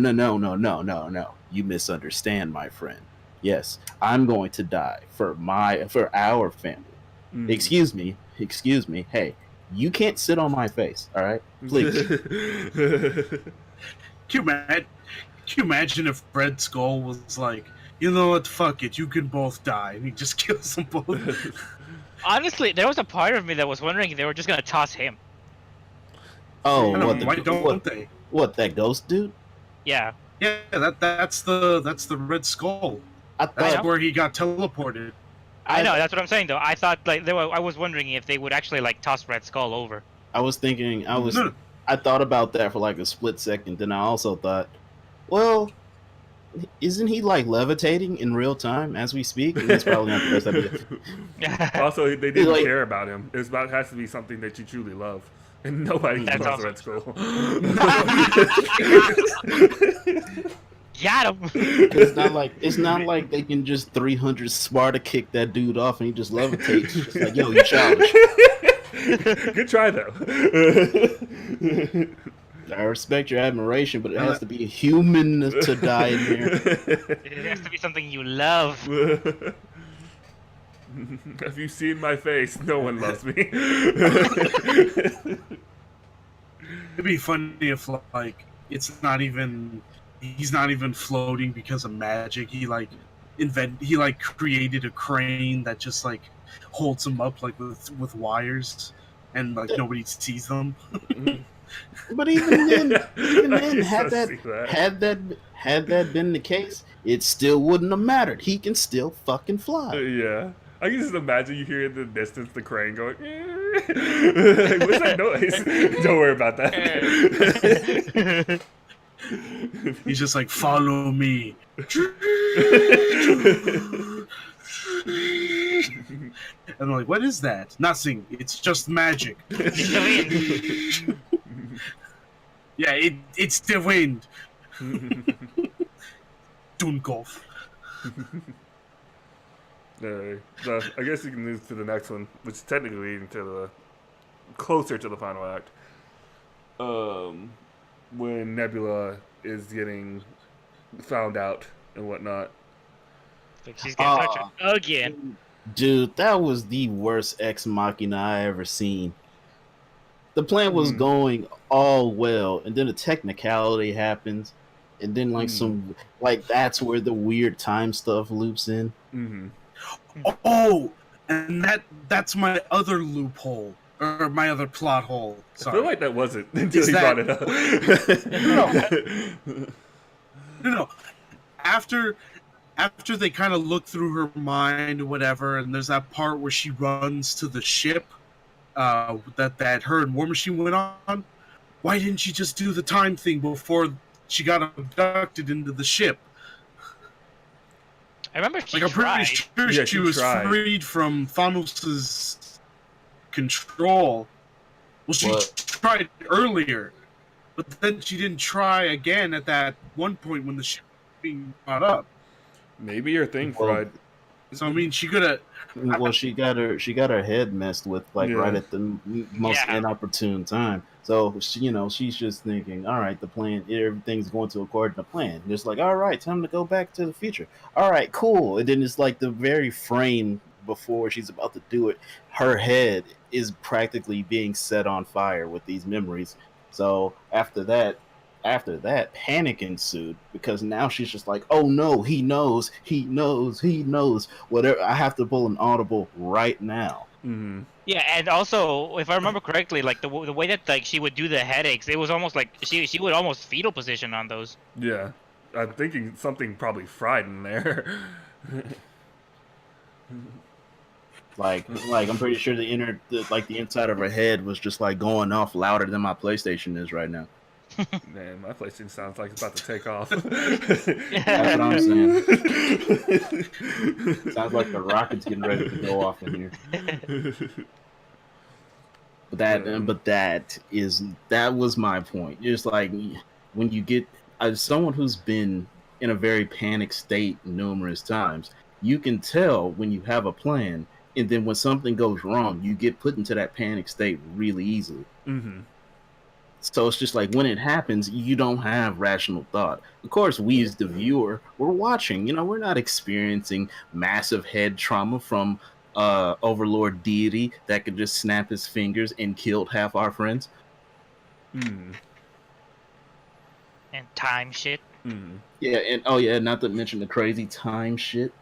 You misunderstand, my friend. Yes, I'm going to die for our family. Mhm. Excuse me. Hey, you can't sit on my face, all right? Please. Can you imagine if Red Skull was like, you know what, fuck it, you can both die, and he just kills them both? Honestly, there was a part of me that was wondering if they were just gonna toss him. Oh, I don't what know, why don't the, they? what that ghost dude? Yeah. Yeah, that's the Red Skull. I That's thought where he got teleported. I know, that's what I'm saying though. I thought I was wondering if they would actually like toss Red Skull over. I thought about that for like a split second. Then I also thought, well, isn't he like levitating in real time as we speak? And that's probably not the best idea. Also, they didn't Like- care about him. It has to be something that you truly love. And nobody That's loves also Red Skull. Got him. It's not like they can just 300 Sparta kick that dude off and he just levitates. It's just like, yo, you childish. Good try, though. I respect your admiration, but it has to be a human to die in here. It has to be something you love. Have you seen my face? No one loves me. It'd be funny if like he's not even floating because of magic. He created a crane that just like holds him up like with wires, and like nobody sees them. But even then, I had can see that been the case, it still wouldn't have mattered. He can still fucking fly. Yeah. I can just imagine you hear in the distance the crane going, like, what's that noise? Don't worry about that. He's just like, follow me. And I'm like, what is that? Nothing. It's just magic. It's the wind. Yeah, it's the wind. Dunkov. So I guess you can move to the next one, which is technically leading to the closer to the final act. When Nebula is getting found out and whatnot. Like she's getting touched again. Dude, that was the worst ex machina I ever seen. The plan was going all well, and then a technicality happens, and then that's where the weird time stuff loops in. Mm-hmm. Oh, and that's my other loophole, or my other plot hole. I Sorry. feel like that wasn't until Is he that- brought it up. No. After they kind of look through her mind or whatever, and there's that part where she runs to the ship that her and War Machine went on. Why didn't she just do the time thing before she got abducted into the ship? I remember she I'm tried. pretty sure Yeah, she she was tried. freed from Thanos' control. Well, she What? tried earlier, but then she didn't try again at that one point when the ship was being brought up. Maybe your thing, Well, Fried. So I mean, she could have. Well, she got her head messed with right at the most Yeah. inopportune time. So she's just thinking, all right, the plan, everything's going to according to plan. Just like, all right, time to go back to the future. All right, cool. And then it's like the very frame before she's about to do it, her head is practically being set on fire with these memories. So after that, panic ensued because now she's just like, oh no, he knows. Whatever, I have to pull an audible right now. Mm-hmm. Yeah, and also, if I remember correctly, like the way that like she would do the headaches, it was almost like she would almost fetal position on those. Yeah. I'm thinking something probably fried in there. Like I'm pretty sure the inside of her head was just like going off louder than my PlayStation is right now. Man, my PlayStation sounds like it's about to take off. That's what I'm saying. Sounds like the rocket's getting ready to go off in here. But that was my point. Just like when you get as someone who's been in a very panic state numerous times, you can tell when you have a plan, and then when something goes wrong, you get put into that panic state really easily. Mm-hmm. So it's just like when it happens, you don't have rational thought. Of course, we as the viewer, we're watching. We're not experiencing massive head trauma from Overlord deity that could just snap his fingers and killed half our friends. Mm-hmm. And time shit. Mm-hmm. Yeah, and not to mention the crazy time shit.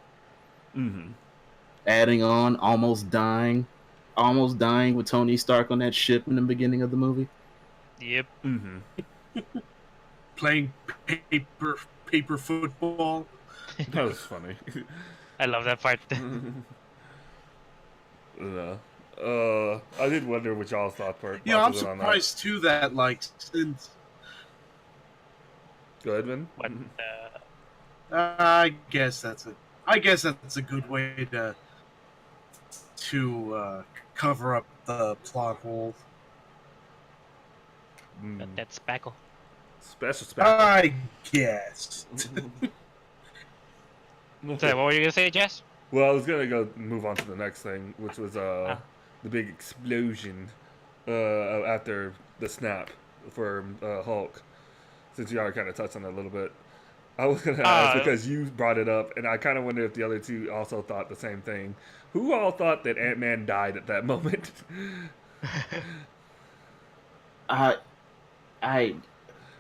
Mm-hmm. Adding on almost dying with Tony Stark on that ship in the beginning of the movie. Yep. Mm-hmm. Playing paper football. That was funny. I love that part. Yeah. I did wonder what y'all thought part. Yeah, I'm on that. surprised too that like since Go ahead, Vin. But I guess that's a good way to cover up the plot hole. that's spackle. Special spackle. I guess. So, what were you gonna say, Jess? Well, I was gonna move on to the next thing, which was the big explosion after the snap for Hulk. Since you already kind of touched on it a little bit, I was gonna ask because you brought it up, and I kind of wonder if the other two also thought the same thing. Who all thought that Ant-Man died at that moment?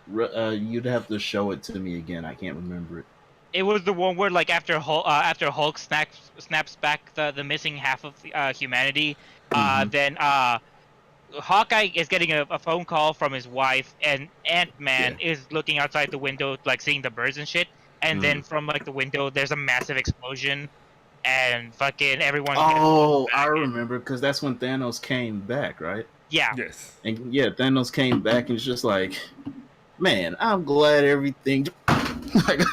You'd have to show it to me again. I can't remember it. It was the one where, like, after Hulk snaps back the missing half of humanity, then Hawkeye is getting a phone call from his wife, and Ant-Man is looking outside the window, like, seeing the birds and shit, and then from, like, the window, there's a massive explosion, and fucking everyone... Oh, I remember, because that's when Thanos came back, right? Yeah. Yes. And yeah, Thanos came back, and it's just like, man, I'm glad everything... Let's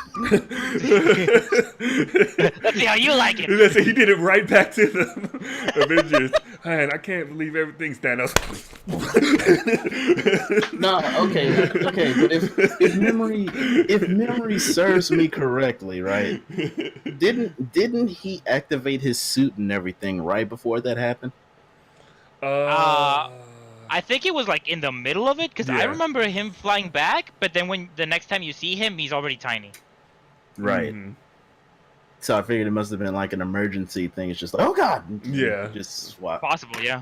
see how you like it. He did it right back to the Avengers. Man, I can't believe everything's Thanos. No, okay, but if memory serves me correctly, right? Didn't he activate his suit and everything right before that happened? I think it was like in the middle of it, because I remember him flying back, but then when the next time you see him, he's already tiny. Right. Mm-hmm. So I figured it must have been like an emergency thing. It's just like, oh god. Yeah. Just swap. Possible, yeah.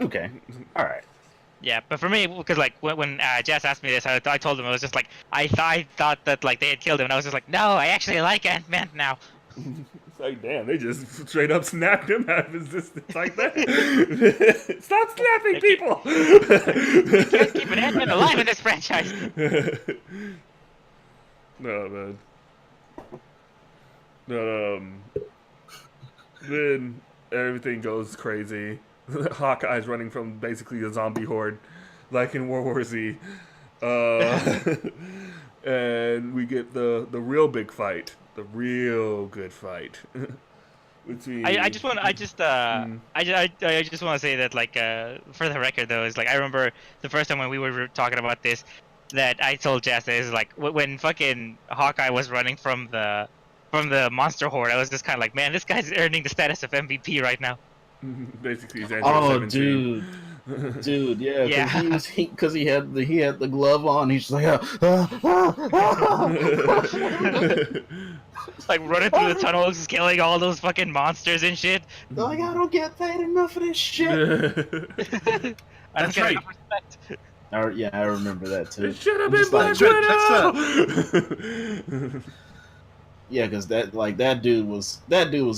Okay. All right. Yeah, but for me, because like when Jess asked me this, I told him I was just like, I thought that like they had killed him, and I was just like, no, I actually like Ant-Man now. It's like, damn, they just straight up snapped him out of existence like that. Stop snapping people! You can't keep an Ant-Man alive in this franchise. No, man. Then everything goes crazy. Hawkeye's running from basically a zombie horde, like in World War Z. And we get the real big fight. The real good fight. I just want to say that, like, for the record though, is like I remember the first time when we were talking about this, that I told Jess is like when fucking Hawkeye was running from the monster horde, I was just kind of like, man, this guy's earning the status of MVP right now. Basically, he's Android 17. Dude, yeah, Yeah. because he had the glove on. He's just like, Like running through the tunnels, killing all those fucking monsters and shit. like, I don't get paid enough of this shit. I don't get enough respect. Yeah, I remember that too. It should have I'm been just Black like, Widow. Yeah, because that dude was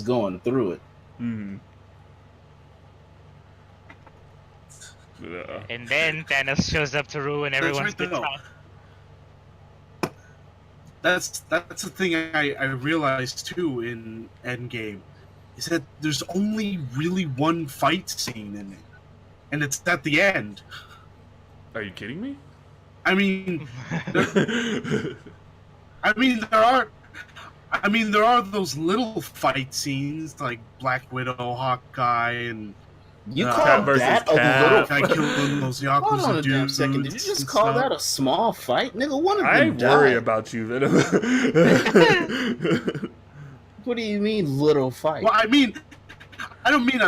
going through it. Mm. Yeah. And then Thanos shows up to ruin everyone's right, good though. time. That's the thing I realized too in Endgame is that there's only really one fight scene in it, and it's at the end. Are you kidding me? I mean, there are those little fight scenes like Black Widow, Hawkeye, and You Cap call versus that a Cap. little guy fight? killing those Hold on Yakuza a damn dudes. second. Did you just and call stuff. that a small fight? Nigga, one of them I worry died. about you, Venom. What do you mean little fight? Well, I don't mean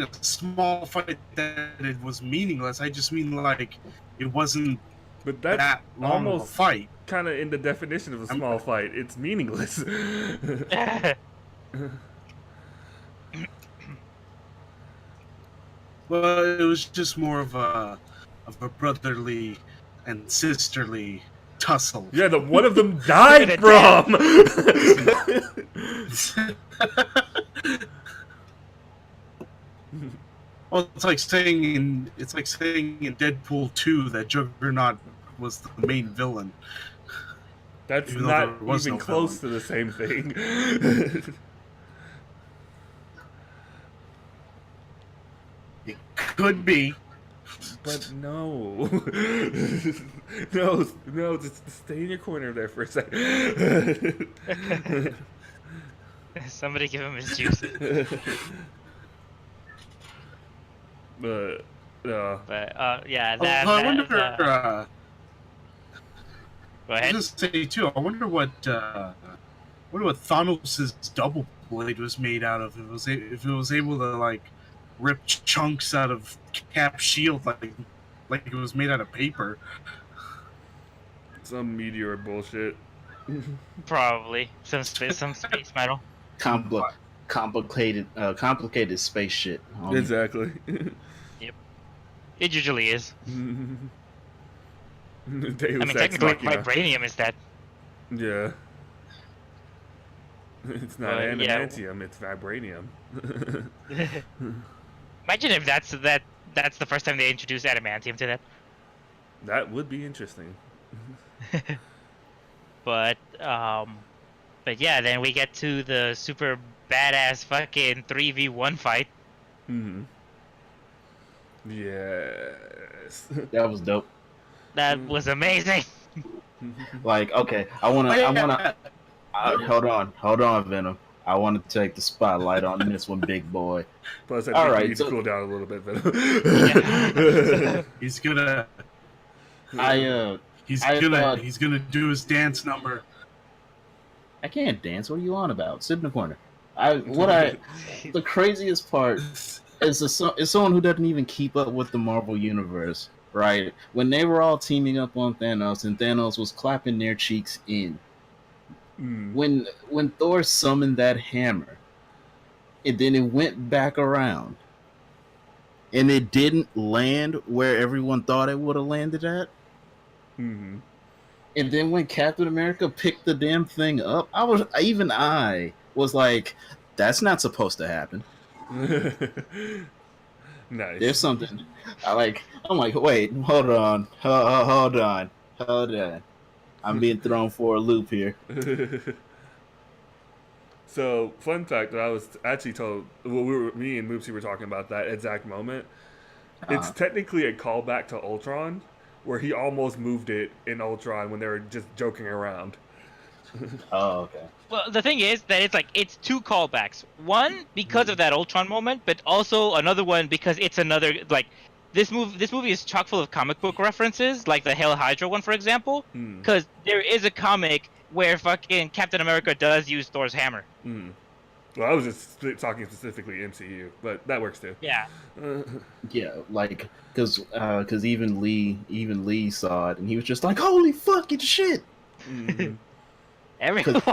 a small fight that it was meaningless. I just mean like it wasn't But that's that long of a almost fight. kind of in the definition of a small fight. It's meaningless. Well, it was just more of a brotherly and sisterly tussle. Yeah, the one of them died from. Well, it's like saying in Deadpool 2 that Juggernaut was the main villain. That's Even though not there was even no close villain. to the same thing. It could be. But no. no, just stay in your corner there for a second. Somebody give him his juice. But, But yeah, I wonder. go I ahead. was gonna say too. I wonder what Thanos' double blade was made out of. If it was able to like rip chunks out of Cap's shield like it was made out of paper. some meteor bullshit. Probably some space metal. Complicated space shit. Exactly. It usually is. Deus I mean, Ex technically, Machina. vibranium is that. Yeah. It's not Yeah. adamantium, it's vibranium. Imagine if that's the first time they introduced adamantium to that. That would be interesting. But yeah, then we get to the super badass fucking 3v1 fight. Hmm. Yes. That was dope. That was amazing. Like, okay, hold on, Venom. I want to take the spotlight on this one, big boy. Plus, I All think right, you need to so- cool down a little bit, Venom. He's gonna I thought- he's gonna do his dance number. I can't dance. What are you on about? Sit in the corner. The craziest part is someone who doesn't even keep up with the Marvel universe, right? When they were all teaming up on Thanos and Thanos was clapping their cheeks in. Mm. When Thor summoned that hammer, and then it went back around, and it didn't land where everyone thought it would have landed at. Mhm. And then when Captain America picked the damn thing up, I was like, that's not supposed to happen. Nice. There's something I'm like, wait, hold on. I'm being thrown for a loop here. So, fun fact that I was actually told, me and Moopsy were talking about that exact moment. It's technically a callback to Ultron, where he almost moved it in Ultron when they were just joking around. Oh, okay. Well, the thing is that it's two callbacks. One because of that Ultron moment, but also another one because it's another this movie is chock full of comic book references, like the Hail Hydra one, for example. Mm. Because there is a comic where fucking Captain America does use Thor's hammer. Mm. Well, I was just talking specifically MCU, but that works too. Yeah. Yeah, like because even Lee saw it and he was just like, holy fuck, it's shit. Mm. Everyone was.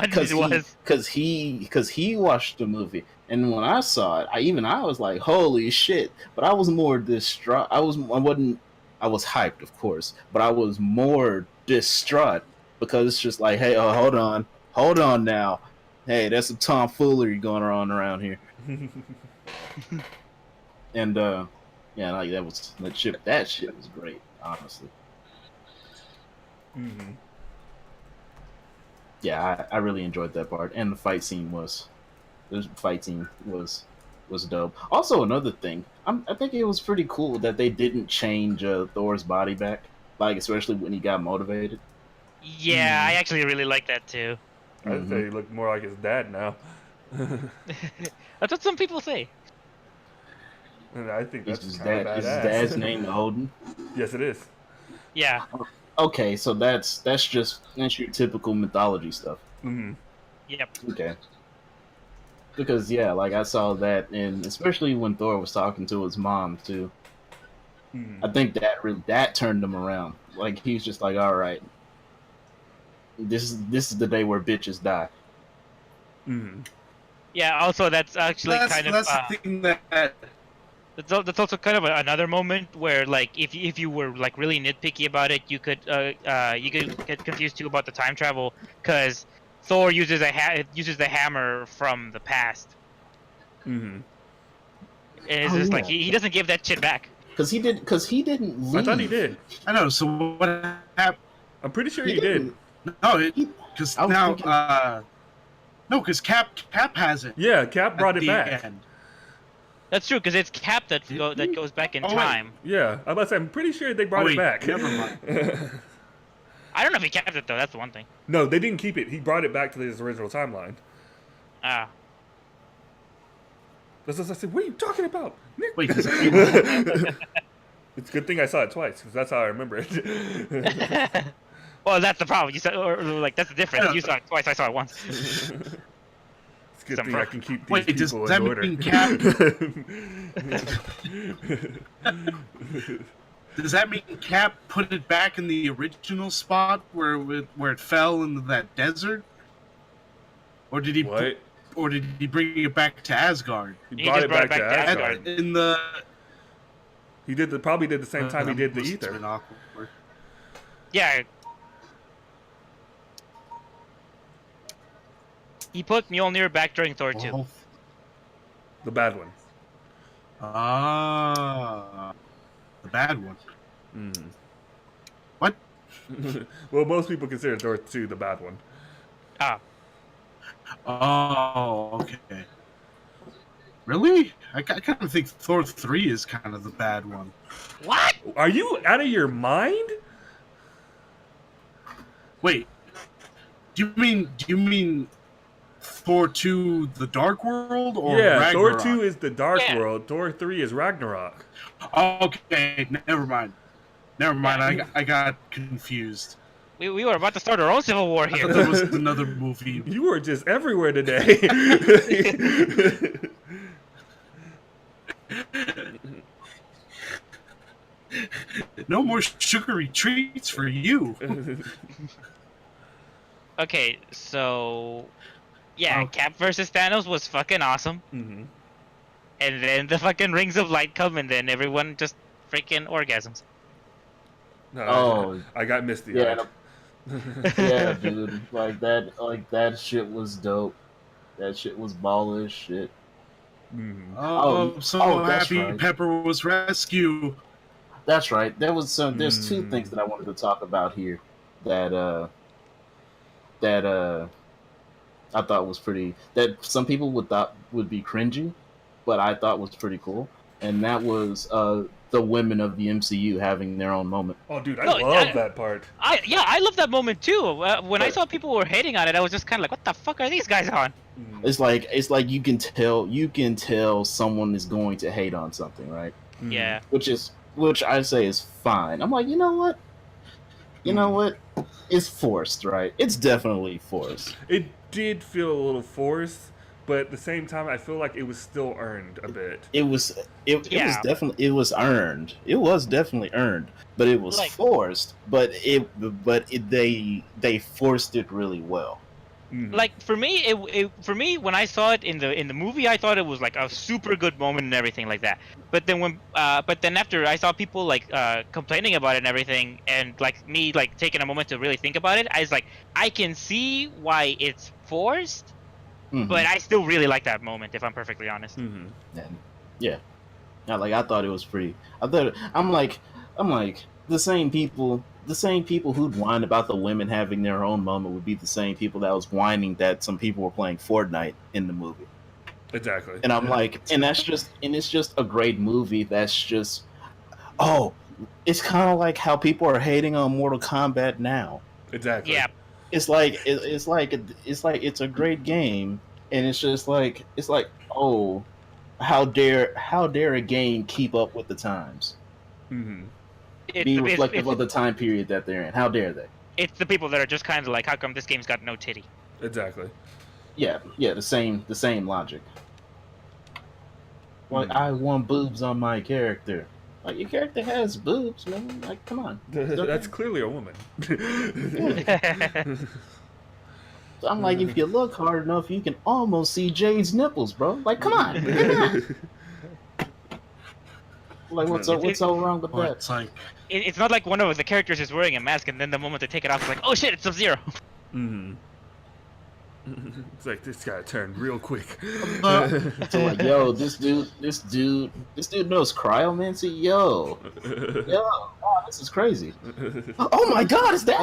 Because he watched the movie, and when I saw it, I was like, holy shit. But I was more distraught. I was hyped, of course, but I was more distraught because it's just like, hey, hold on now. Hey, that's some tomfoolery going on around here. And yeah, like that shit was great, honestly. Mm-hmm. Yeah, I really enjoyed that part, and the fight scene was dope. Also, another thing, I think it was pretty cool that they didn't change Thor's body back, like especially when he got motivated. Yeah, I actually really like that too. I'd say he looked more like his dad now. That's what some people say. And I think Is that's his kind of dad? badass. Is his dad's name Odin? Yes, it is. Yeah. Okay, so that's your typical mythology stuff. Mm-hmm. Yep. Okay. Because yeah, like I saw that, and especially when Thor was talking to his mom too. Mm-hmm. I think that turned him around. Like he's just like, all right, this is the day where bitches die. Mm-hmm. Yeah. Also, that's actually That's kind of the thing that that's also kind of another moment where, like, if you were like really nitpicky about it, you could get confused too about the time travel, because Thor uses the hammer from the past, Mm-hmm. and it's Oh, just yeah. like he doesn't give that shit back. Because he didn't leave. I thought he did. I know. So what happened? I'm pretty sure He he did. didn't. No, He- because I was now, thinking- no, because Cap has it. Yeah, Cap brought at it the back. end. That's true, because it's Cap that goes back in Oh, wait. time. Yeah, I'm about to say, I'm pretty sure they brought Oh, it wait, back. never mind. I don't know if he kept it though. That's the one thing. No, they didn't keep it. He brought it back to his original timeline. Ah. That's what I said. What are you talking about, Nick? Wait, does It's a good thing I saw it twice, because that's how I remember it. Well, that's the problem. You said, or like, that's the difference. Yeah. You saw it twice. I saw it once. It's a good Some thing I can keep these Wait, does people that in order. mean Cap? Does that mean Cap put it back in the original spot where it fell into that desert, or did he? What? Or did he bring it back to Asgard? He brought just it brought back it to back to Asgard. In the He probably did the same time he did the must have ether. been awkward. Yeah. He put Mjolnir back during Thor 2. Oh. The bad one. Ah, the bad one. Mm. What? Well, most people consider Thor 2 the bad one. Ah. Oh, okay. Really? I kind of think Thor 3 is kind of the bad one. What? Are you out of your mind? Wait. Do you mean Thor 2 the Dark World or Yeah, Ragnarok? Thor 2 is the Dark Yeah. World. Thor 3 is Ragnarok. Okay, never mind. I got confused. We were about to start our own civil war I thought here. that was another movie. You were just everywhere today. No more sugary treats for you. Okay, so yeah, Oh. Cap versus Thanos was fucking awesome. Mhm. And then the fucking rings of light come, and then everyone just freaking orgasms. No, Oh. I got misty. Yeah, yeah, dude. Like that shit was dope. That shit was ball as shit. Mhm. Oh, I'm so that's happy right. Pepper was rescued. That's right. There's two things that I wanted to talk about here that I thought was pretty, that some people would be cringy, but I thought was pretty cool. And that was the women of the MCU having their own moment. Oh, dude, I No, love that part. I love that moment too. When I saw people were hating on it, I was just kind of like, what the fuck are these guys on? Mhm. It's like you can tell someone is going to hate on something, right? Mhm. Yeah. Which I say is fine. I'm like, you know what? It's forced, right? It's definitely forced. It did feel a little forced, but at the same time, I feel like it was still earned a bit. It was Yeah. definitely earned. It was definitely earned, but it was Like- forced. But they forced it really well. Mhm. Like for me, when I saw it in the movie, I thought it was like a super good moment and everything like that. But then after I saw people like complaining about it and everything, and like me like taking a moment to really think about it, I was like, I can see why it's forced, But I still really like that moment, if I'm perfectly honest. Mm-hmm. Yeah. Yeah, like I thought it was pretty. I'm like the same people who'd whine about the women having their own moment would be the same people that was whining that some people were playing Fortnite in the movie. Exactly. And I'm like, and it's just a great movie. That's just, it's kind of like how people are hating on Mortal Kombat now. Exactly. Yeah. It's like it's a great game, and it's just like oh, how dare a game keep up with the times, Mm-hmm. be reflective of the time period that they're in. How dare they? It's the people that are just kind of like, how come this game's got no titty? Exactly. Yeah, the same logic. Like, I want boobs on my character. Like, your character has boobs, man. Like, come on. That's clearly a woman. So I'm like, if you look hard enough, you can almost see Jade's nipples, bro. Like, come on. Come on. Like, what's so wrong with that? It's like It's not like one of the characters is wearing a mask, and then the moment they take it off, it's like, oh shit, it's Sub-Zero. Mm-hmm. It's like, this guy turned real quick. So like, yo, this dude knows cryomancy. Yo, wow, this is crazy. Oh my god, is that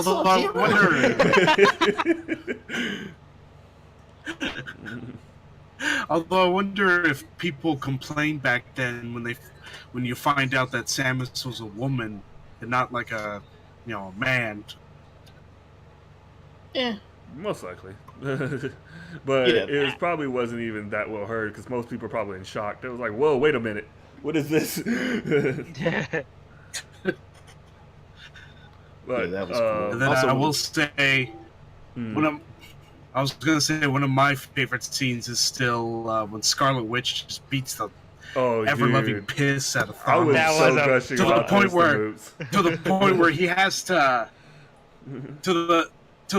although I wonder if people complained back then when you find out that Samus was a woman and not like a man. Yeah. Most likely. But it probably wasn't even that well heard because most people are probably in shock. They was like, whoa, wait a minute. What is this? But, that was cool. And then Also, I will say, I was gonna say one of my favorite scenes is still when Scarlet Witch just beats the ever-loving piss out of Thanos. I was so gushing about to the point where he has to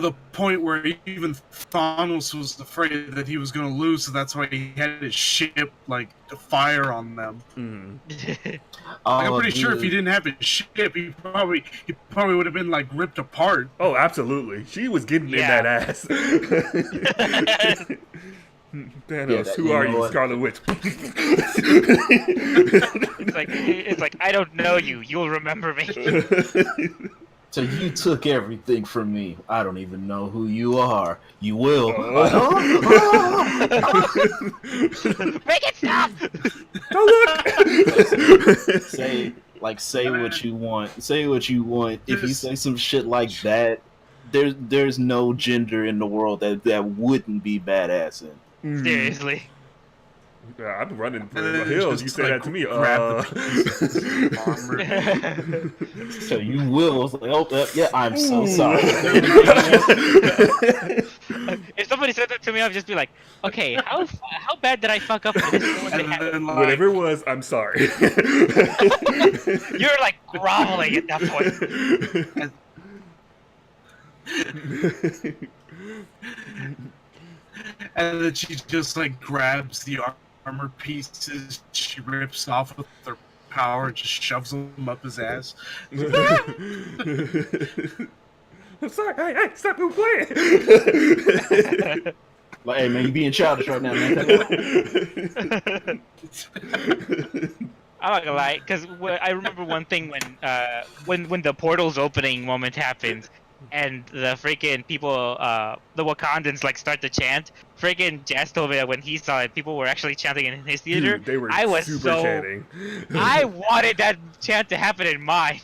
the point where even Thanos was afraid that he was going to lose, so that's why he had his ship like to fire on them. I'm pretty sure if he didn't have his ship, he probably would have been like ripped apart. Oh, absolutely. She was getting in that ass. Thanos, who are you, Scarlet Witch? It's like I don't know you. You'll remember me. So you took everything from me. I don't even know who you are. You will. Make it stop! Don't look! Say what you want. Say what you want. If you say some shit like that, there's no gender in the world that wouldn't be badass in. Seriously. Yeah, I'm running for the hills. You say that to me. So you will. I'm so sorry. If somebody said that to me, I'd just be like, okay, how bad did I fuck up? Whatever it was, I'm sorry. You're like groveling at that point. And then she just like grabs the armor pieces she rips off with her power and just shoves them up his ass. I'm sorry. Hey, stop playing. Like, hey man, you being childish right now, man. I'm not gonna lie, because I remember one thing when the portal's opening moment happens, and the freaking people, the Wakandans like start to chant. Freaking Jazz told me that when he saw it, people were actually chanting in his theater. Dude, they were chanting. I wanted that chant to happen in mine.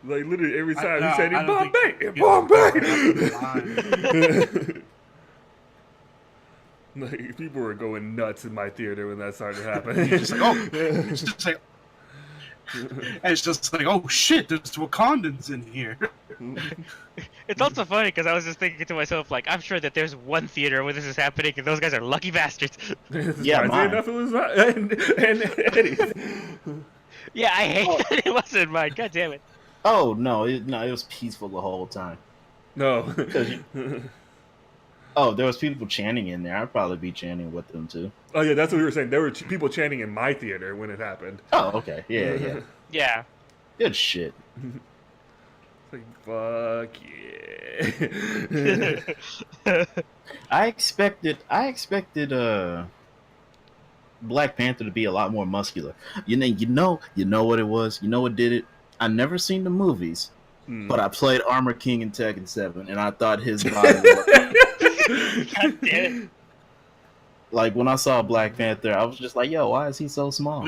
Like literally every time he said, "Bombay." Like people were going nuts in my theater when that started happening. It's just like, oh shit, there's Wakandans in here. It's also funny because I was just thinking to myself, like, I'm sure that there's one theater where this is happening, and those guys are lucky bastards. Yeah, enough it was and Eddie. Yeah, I hate that it wasn't mine. God damn it. Oh no, it was peaceful the whole time. No. There was people chanting in there. I'd probably be chanting with them too. Oh yeah, that's what we were saying. There were people chanting in my theater when it happened. Oh, okay. Yeah. Yeah. Good shit. Like, fuck yeah. I expected Black Panther to be a lot more muscular. You know what it was. You know what did it. I never seen the movies, but I played Armor King in Tekken 7, and I thought his body looked God damn it. like when I saw Black Panther, I was just like, "Yo, why is he so small?"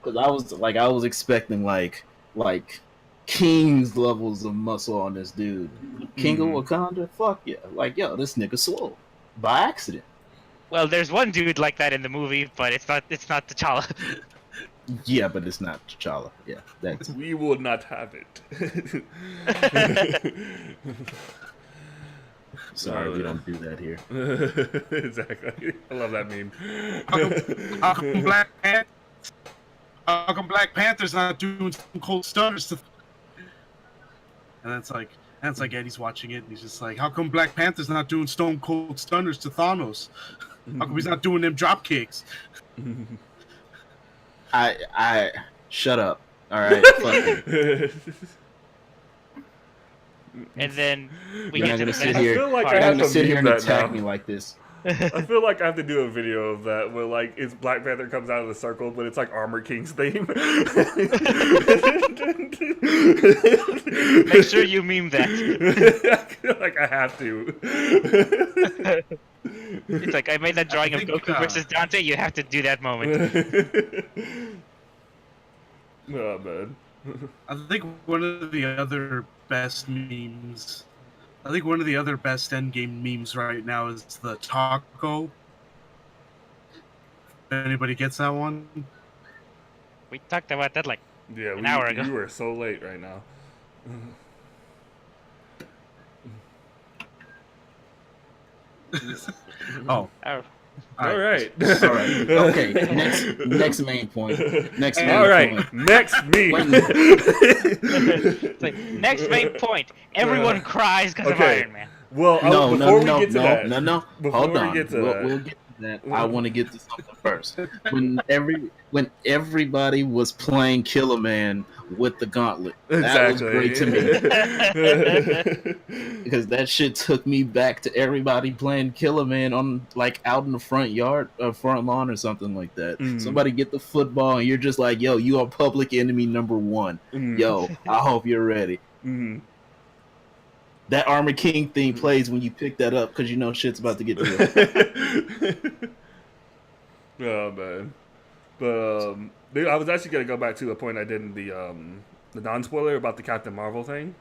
Because I was expecting like King's levels of muscle on this dude. King of Wakanda, fuck yeah! Like, yo, this nigga swole by accident. Well, there's one dude like that in the movie, but it's not T'Challa. Yeah, but it's not T'Challa. Yeah, that's We will not have it. sorry, we don't do that here. Exactly. I love that meme. How come Black Panther's not doing some cold stunners to? And that's like Eddie's watching it, and he's just like, "How come Black Panther's not doing stone cold stunners to Thanos? How come he's not doing them drop kicks?" I shut up. All right, fuck it. And then we You're get not to gonna the sit next here. I feel like part. I You're not have gonna to sit here meme and that attack now. me like this. I feel like I have to do a video of that where like it's Black Panther comes out of the circle, but it's like Armor King's theme. Make sure you meme that. I feel like I have to. It's like I made that drawing of think, Goku versus Dante. You have to do that moment. Oh man. I think one of the other best memes. I think one of the other best Endgame memes right now is the taco. Anybody gets that one? We talked about that like Yeah, An hour ago. You are so late right now. Oh, oh, All right. All right. Okay. Next main point. Next main All right. point. Next meme. it's like next main point. Everyone cries because of Okay. Iron Man. Well, No, before no, we get to that, no. before Hold we on. get to We'll, that, we'll get to that. I want to get to something first. When everybody was playing Killer Man with the gauntlet, that was great to me because that shit took me back to everybody playing Killer Man on like out in the front yard, front lawn or something like that. Mm. Somebody get the football and you're just like, yo, you are public enemy number one. Yo, I hope you're ready. Mhm. That Armor King thing plays when you pick that up because you know shit's about to get real. Oh man, but dude, I was actually gonna go back to a point I did in the non-spoiler about the Captain Marvel thing,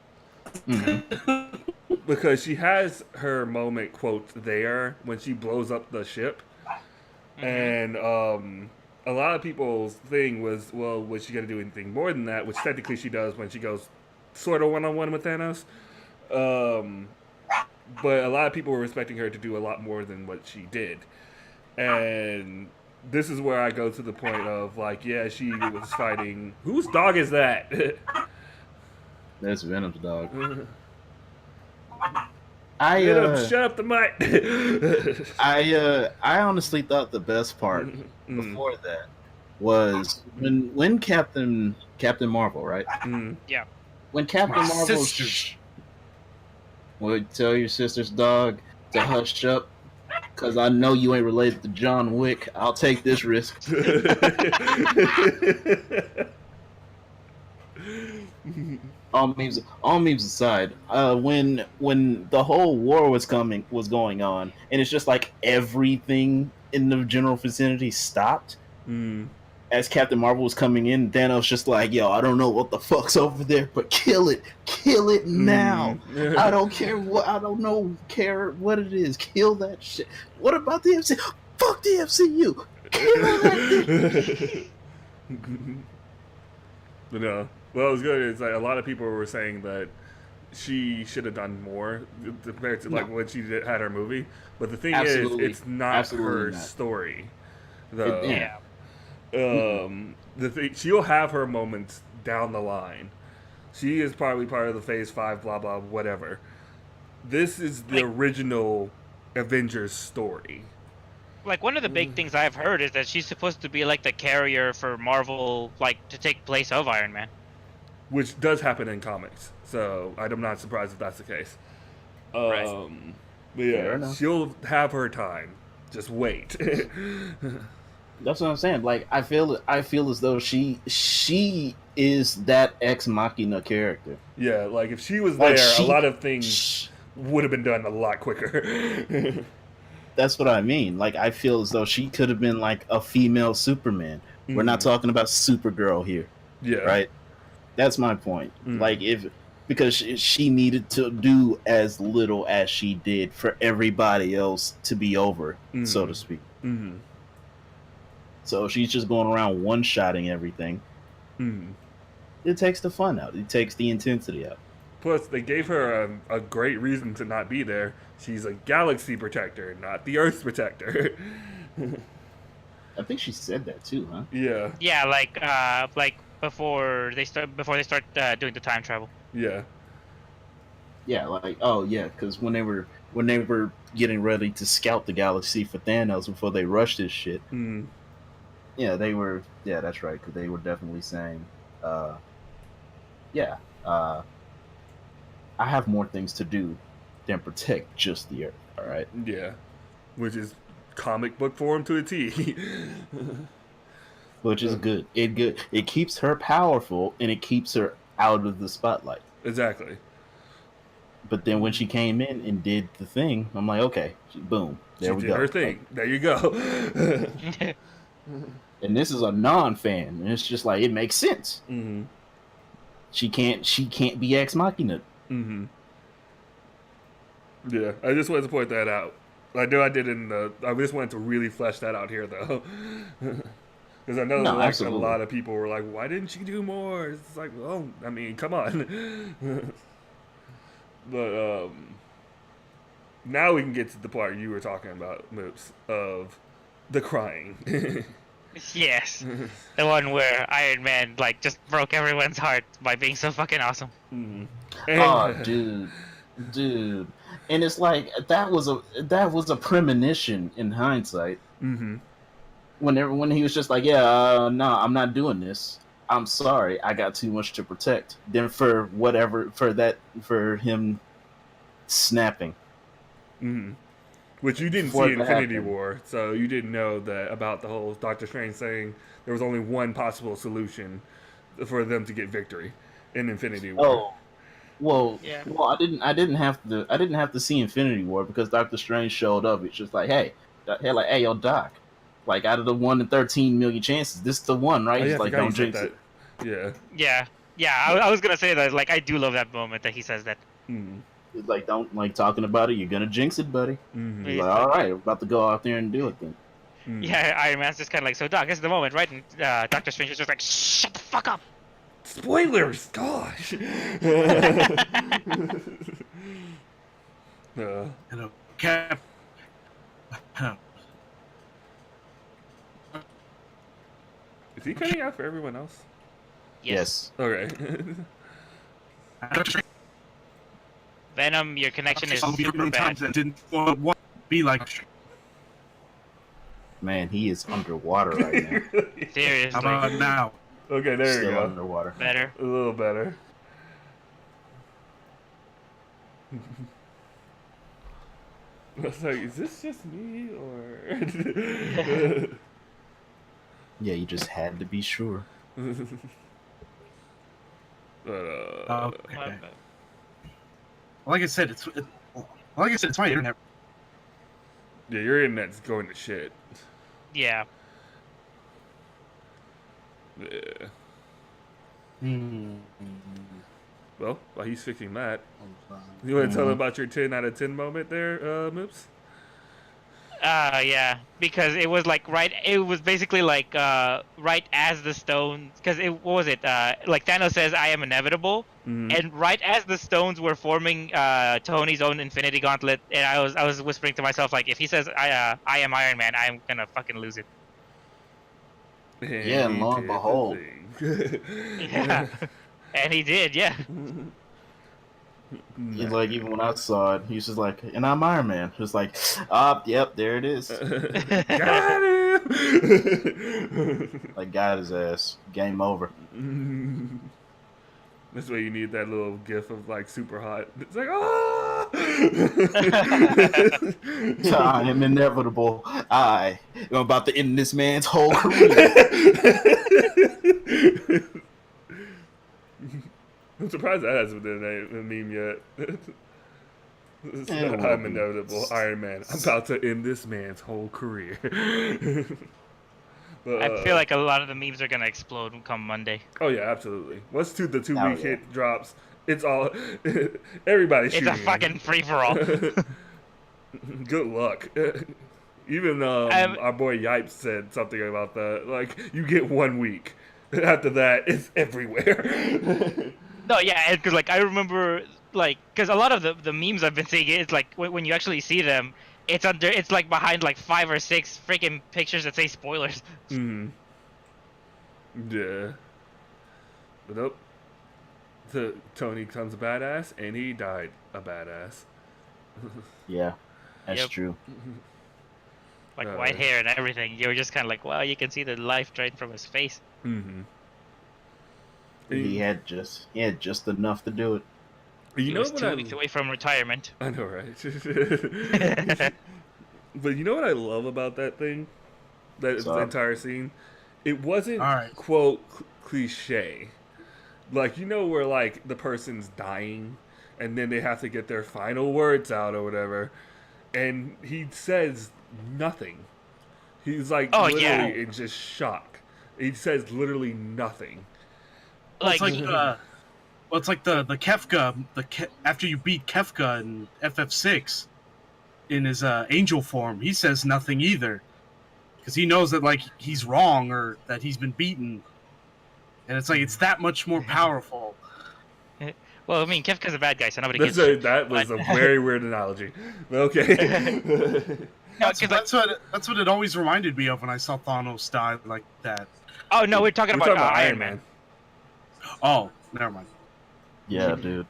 because she has her moment quote there when she blows up the ship, and a lot of people's thing was, well, was she gonna do anything more than that? Which technically she does when she goes sort of one-on-one with Thanos. But a lot of people were expecting her to do a lot more than what she did. And this is where I go to the point of, like, yeah, she was fighting... Whose dog is that? That's Venom's dog. Venom, I shut up the mic! I honestly thought the best part before that was when Captain Marvel, right? Yeah. When Captain My Marvel sisters. would tell your sister's dog to hush up, because I know you ain't related to John Wick. I'll take this risk. All memes aside, when the whole war was going on, and it's just like everything in the general vicinity stopped. As Captain Marvel was coming in, Thanos just like, yo, I don't know what the fuck's over there, but kill it now. I don't care care what it is, kill that shit. What about the MCU? Fuck the MCU, kill that thing. But no, what was good is like a lot of people were saying that she should have done more compared to like when she had her movie. But the thing Absolutely. is, it's not Absolutely her not. story. Though. Yeah. The thing, she'll have her moments down the line. She is probably part of the Phase 5, blah blah, whatever. This is the original Avengers story. Like one of the big things I've heard is that she's supposed to be like the carrier for Marvel, like to take place of Iron Man. which does happen in comics. So I'm not surprised if that's the case. Right. But Fair yeah, enough. she'll have her time. Just wait. That's what I'm saying. Like I feel as though she is that ex machina character. Yeah, like if she was Like there, a she, lot of things sh would have been done a lot quicker. that's what I mean. Like I feel as though she could have been like a female Superman. We're not talking about Supergirl here, Yeah. right? That's my point. Mm. Like because she needed to do as little as she did for everybody else to be over, so to speak. Mm-hmm. So she's just going around one-shotting everything. Mm-hmm. It takes the fun out. It takes the intensity out. Plus, they gave her a great reason to not be there. She's a galaxy protector, not the Earth's protector. I think she said that too, huh? Yeah. Yeah, like before they start doing the time travel. Yeah. Yeah, like oh yeah, because when they were getting ready to scout the galaxy for Thanos before they rushed this shit. Mm. Yeah, they were. Yeah, that's right. Because they were definitely saying, I have more things to do than protect just the Earth. All right. Yeah. Which is comic book form to a T. Which is good. It keeps her powerful and it keeps her out of the spotlight. Exactly. But then when she came in and did the thing, I'm like, okay, boom, there we She go. did her thing. There you go. And this is a non-fan, and it's just like it makes sense. Mm-hmm. She can't be ex machina. Mm-hmm. Yeah, I just wanted to point that out. I know I did I just wanted to really flesh that out here, though. Because I know like absolutely. a lot of people were like, why didn't she do more? It's like, well, I mean, come on. But now we can get to the part you were talking about, Moops, of the crying. Yes, the one where Iron Man like just broke everyone's heart by being so fucking awesome. Mm-hmm. Oh, dude, and it's like that was a premonition in hindsight. Mm-hmm. When he was just like, yeah, no, I'm not doing this. I'm sorry, I got too much to protect. Then for him snapping. Mm-hmm. Which you didn't see in Infinity War, so you didn't know that about the whole Doctor Strange saying there was only one possible solution for them to get victory in Infinity War. Oh, well, Yeah. well, I didn't have to see Infinity War because Doctor Strange showed up. It's just like, hey, yo, Doc, like out of the 1 in 13 million chances, this is the one, right? Oh, yeah, He's I like, forgot don't you said jinx that. it. Yeah. Yeah. I was gonna say that. Like, I do love that moment that he says that. Mm-hmm. He's like, don't like talking about it. You're gonna jinx it, buddy. Mm-hmm. He's like, all right, we're about to go out there and do it then. Mm-hmm. Yeah, Iron Man's just kind of like, so Doc, this is the moment, right? And Doctor Strange is just like, shut the fuck up. Spoilers, gosh. Cap. Is he cutting out for everyone else? Yes. Okay. Venom, your connection is I'll be super many bad. times and didn't want to be like. Man, he is underwater right now. Seriously. How about now? Okay, there Still you go. underwater. Better. A little better. I was like, is this just me or? Yeah, you just had to be sure. But, Okay. Like I said, it's my internet. yeah, your internet's going to shit. Yeah. Yeah. Hmm. Well, while he's fixing that, you want to tell him about your 10 out of 10 moment there, Moops? Yeah, because it was like it was basically like right as the stones, because what was it? Like Thanos says, I am inevitable, and right as the stones were forming Tony's own Infinity Gauntlet, and I was whispering to myself, like, if he says I am Iron Man, I'm gonna fucking lose it. Yeah, and lo and behold. Yeah. And he did, yeah. He's like, even when I saw it, he's just like, and I'm Iron Man. Just like, yep, there it is. Got him! Like, got his ass. Game over. That's why you need that little gif of like super hot. It's like, ah! Time inevitable. I am about to end this man's whole career. I'm surprised that hasn't been a meme yet. It will I'm be. inevitable. Iron Man. I'm about to end this man's whole career. But, I feel like a lot of the memes are gonna explode come Monday. oh yeah, absolutely. Once the 2 Oh, week yeah. hit drops, it's all everybody's It's shooting. a fucking free for all. Good luck. Even our boy Yipes said something about that. Like, you get 1 week. After that, it's everywhere. No, yeah, because like I remember, like, because a lot of the memes I've been seeing, it's like when you actually see them, it's like behind like 5 or 6 freaking pictures that say spoilers. Yeah. But nope. Tony becomes a badass, and he died a badass. Yeah, that's Yep. true. Like white hair and everything. You're just kind of like, wow, you can see the life drained from his face. Mm-hmm. He had just enough to do it. You He know was what 2 weeks away from retirement. I know, right? But you know what I love about that thing? That So? entire scene? It wasn't, All right. quote, cliche. Like, you know where, like, the person's dying, and then they have to get their final words out or whatever, and he says nothing. He's, like, Oh, literally yeah. in just shock. He says literally nothing. Well, Like, it's like the Kefka, after you beat Kefka in FF6 in his angel form, he says nothing either, because he knows that like he's wrong or that he's been beaten, and it's like it's that much more powerful. well, I mean, Kefka's a bad guy, so nobody That's gives. that was a very weird analogy. But okay. No, That's, 'cause, like, that's what it always reminded me of when I saw Thanos die like that. oh no, we're talking We're about, talking about Iron Man. Oh, never mind. Yeah, dude.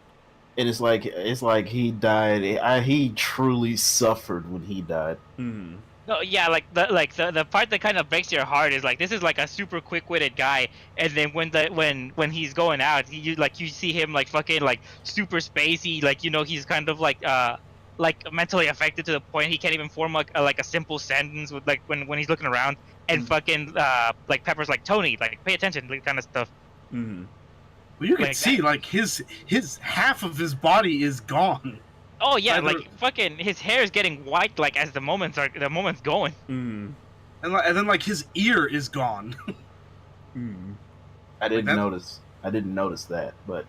And it's like he died. He truly suffered when he died. Hmm. No, yeah, the part that kind of breaks your heart is like this is like a super quick-witted guy, and then when he's going out, you see him like fucking like super spacey, like he's kind of like mentally affected to the point he can't even form like a simple sentence with like when he's looking around, and fucking like Pepper's like Tony, like pay attention, like kind of stuff. Hmm. Well, you can Like see that. like his half of his body is gone. Oh yeah, Either- like fucking his hair is getting white like as the moment's going. Hmm. And then like his ear is gone. Hmm. I didn't that- notice. I didn't notice that, but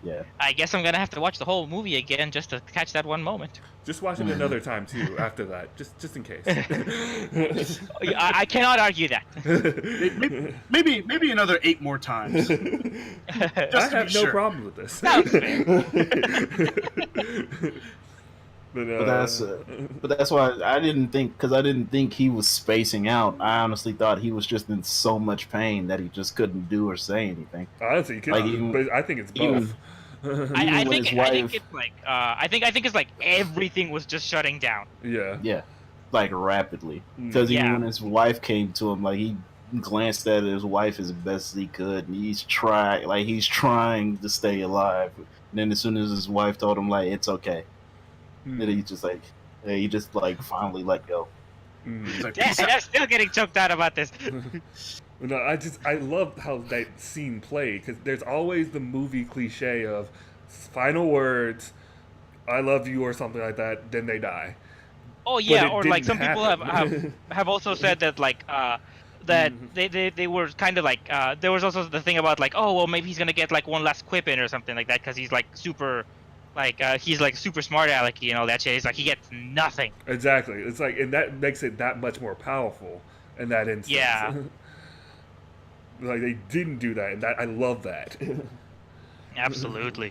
yeah. I guess I'm gonna have to watch the whole movie again just to catch that one moment. Just watch it another time too. After that, just in case. I cannot argue that. Maybe another 8 more times. I to have be no sure. problem with this. Sounds fair. But But that's why I didn't think he was spacing out. I honestly thought he was just in so much pain that he just couldn't do or say anything. honestly, like, even- but I think it's even- both. I when think his I think wife- it's like I think it's like everything was just shutting down. Yeah. Yeah, like rapidly. Because even Yeah. when his wife came to him, like he glanced at his wife as best he could, and he's trying to stay alive. And then as soon as his wife told him like it's okay, then he just like finally let go. It's like, Yeah, peace and out. I'm still getting choked out about this. No, I love how that scene played because there's always the movie cliche of final words, "I love you" or something like that. Then they die. Oh But yeah, it or like some didn't people happen. have also said that like that they were kind of like there was also the thing about like, oh well, maybe he's gonna get like one last quip in or something like that because he's like super like he's like super smart alecky and all that shit. He's like he gets nothing. Exactly. It's like, and that makes it that much more powerful in that instance. Yeah. Like they didn't do that, and that I love that. Absolutely.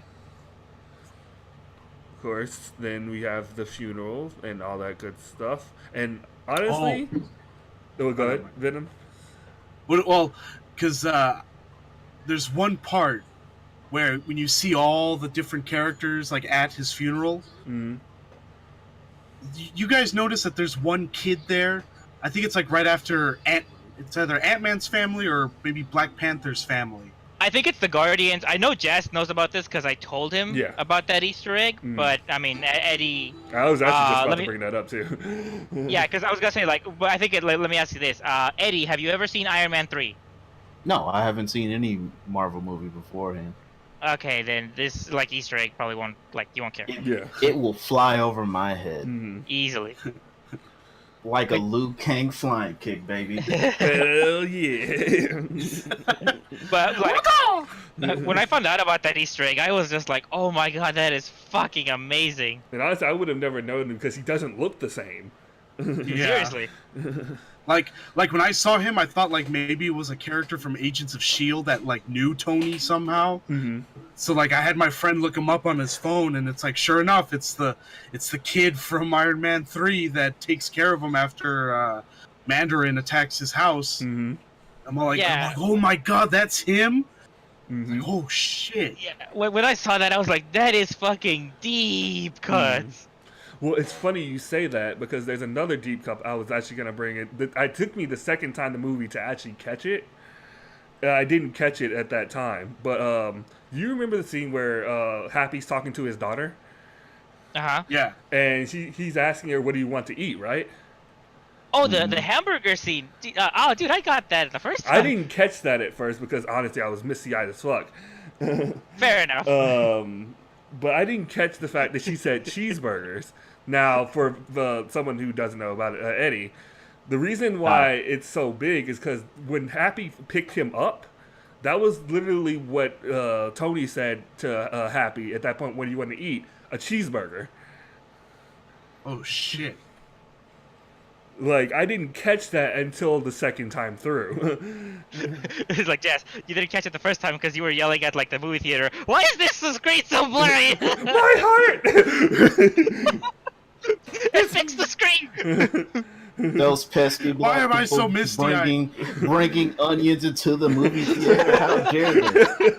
Of course, then we have the funeral and all that good stuff. And honestly, oh, go ahead, Venom. Well, because there's one part where when you see all the different characters like at his funeral, Mm. you guys notice that there's one kid there. I think it's like right after it's either Ant-Man's family or maybe Black Panther's family. I think it's the Guardians. I know Jess knows about this because I told him Yeah. about that Easter egg. Mhm. But I mean, Eddie. I was actually just about let to me- bring that up too. Yeah, because I was gonna say like, but I think let me ask you this. Eddie, have you ever seen Iron Man 3? No, I haven't seen any Marvel movie beforehand. Okay, then this like Easter egg probably won't you won't care Yeah. It will fly over my head Mhm. easily. like a Liu Kang flying kick, baby. Hell yeah. But like, when I found out about that Easter egg, I was just like, oh my god, that is fucking amazing. And honestly, I would have never known him because he doesn't look the same. Yeah. Seriously. Like when I saw him, I thought like maybe it was a character from Agents of Shield that like knew Tony somehow. Mm-hmm. So like I had my friend look him up on his phone, and it's like sure enough, it's the kid from Iron Man 3 that takes care of him after Mandarin attacks his house. Mm-hmm. I'm like, Yeah. oh my god, that's him! Mm-hmm. Like, oh shit! Yeah. When I saw that, I was like, that is fucking deep cuts. Well, it's funny you say that because there's another deep cup I was actually going to bring it. It took me the second time the movie to actually catch it. I didn't catch it at that time. But you remember the scene where Happy's talking to his daughter? Uh-huh. Yeah. And he's asking her, what do you want to eat, right? Oh, the hamburger scene. Dude, I got that the first time. I didn't catch that at first because honestly I was misty-eyed as fuck. Fair enough. But I didn't catch the fact that she said cheeseburgers. Now, for someone who doesn't know about it, Eddie, the reason why it's so big is because when Happy picked him up, that was literally what Tony said to Happy at that point. What do you want to eat? A cheeseburger. Oh shit! Like, I didn't catch that until the second time through. It's like, Jess, you didn't catch it the first time because you were yelling at like the movie theater. Why is this screen so blurry? My heart! Fix the screen. Those pesky black Why am I so people misty-eyed? bringing onions into the movie theater. How dare they?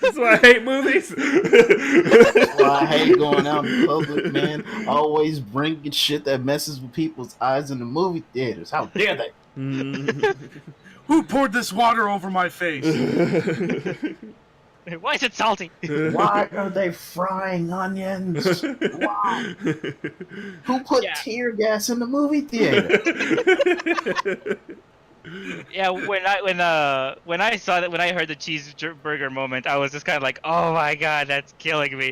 That's why I hate movies. That's why I hate going out in public, man. Always bringing shit that messes with people's eyes in the movie theaters. How dare they? Who poured this water over my face? Why is it salty? Why are they frying onions? Why? Who put Yeah. tear gas in the movie theater? Yeah, when I saw that, when I heard the cheeseburger moment, I was just kind of like, oh my god, that's killing me.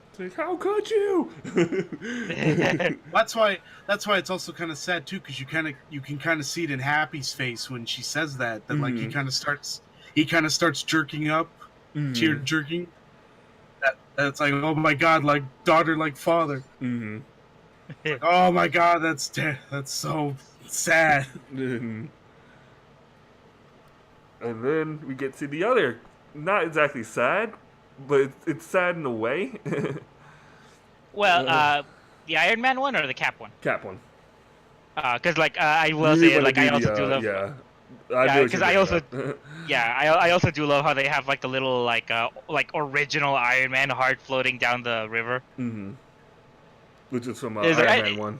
It's like, how could you? That's why it's also kind of sad too, because you can kind of see it in Happy's face when she says that like he kind of starts jerking up, tear jerking. That's like, oh my god, like daughter, like father. Mm-hmm. Like, oh my god, that's so sad. And then we get to the other, not exactly sad, but it's sad in a way. Well, the Iron Man one or the Cap one? Cap one. Because like I will You say, wanna like I do also the, do love. Yeah. Yeah, because I also I also do love how they have like the little like original Iron Man heart floating down the river. Mm-hmm. Which is from It's Iron like, Man 1.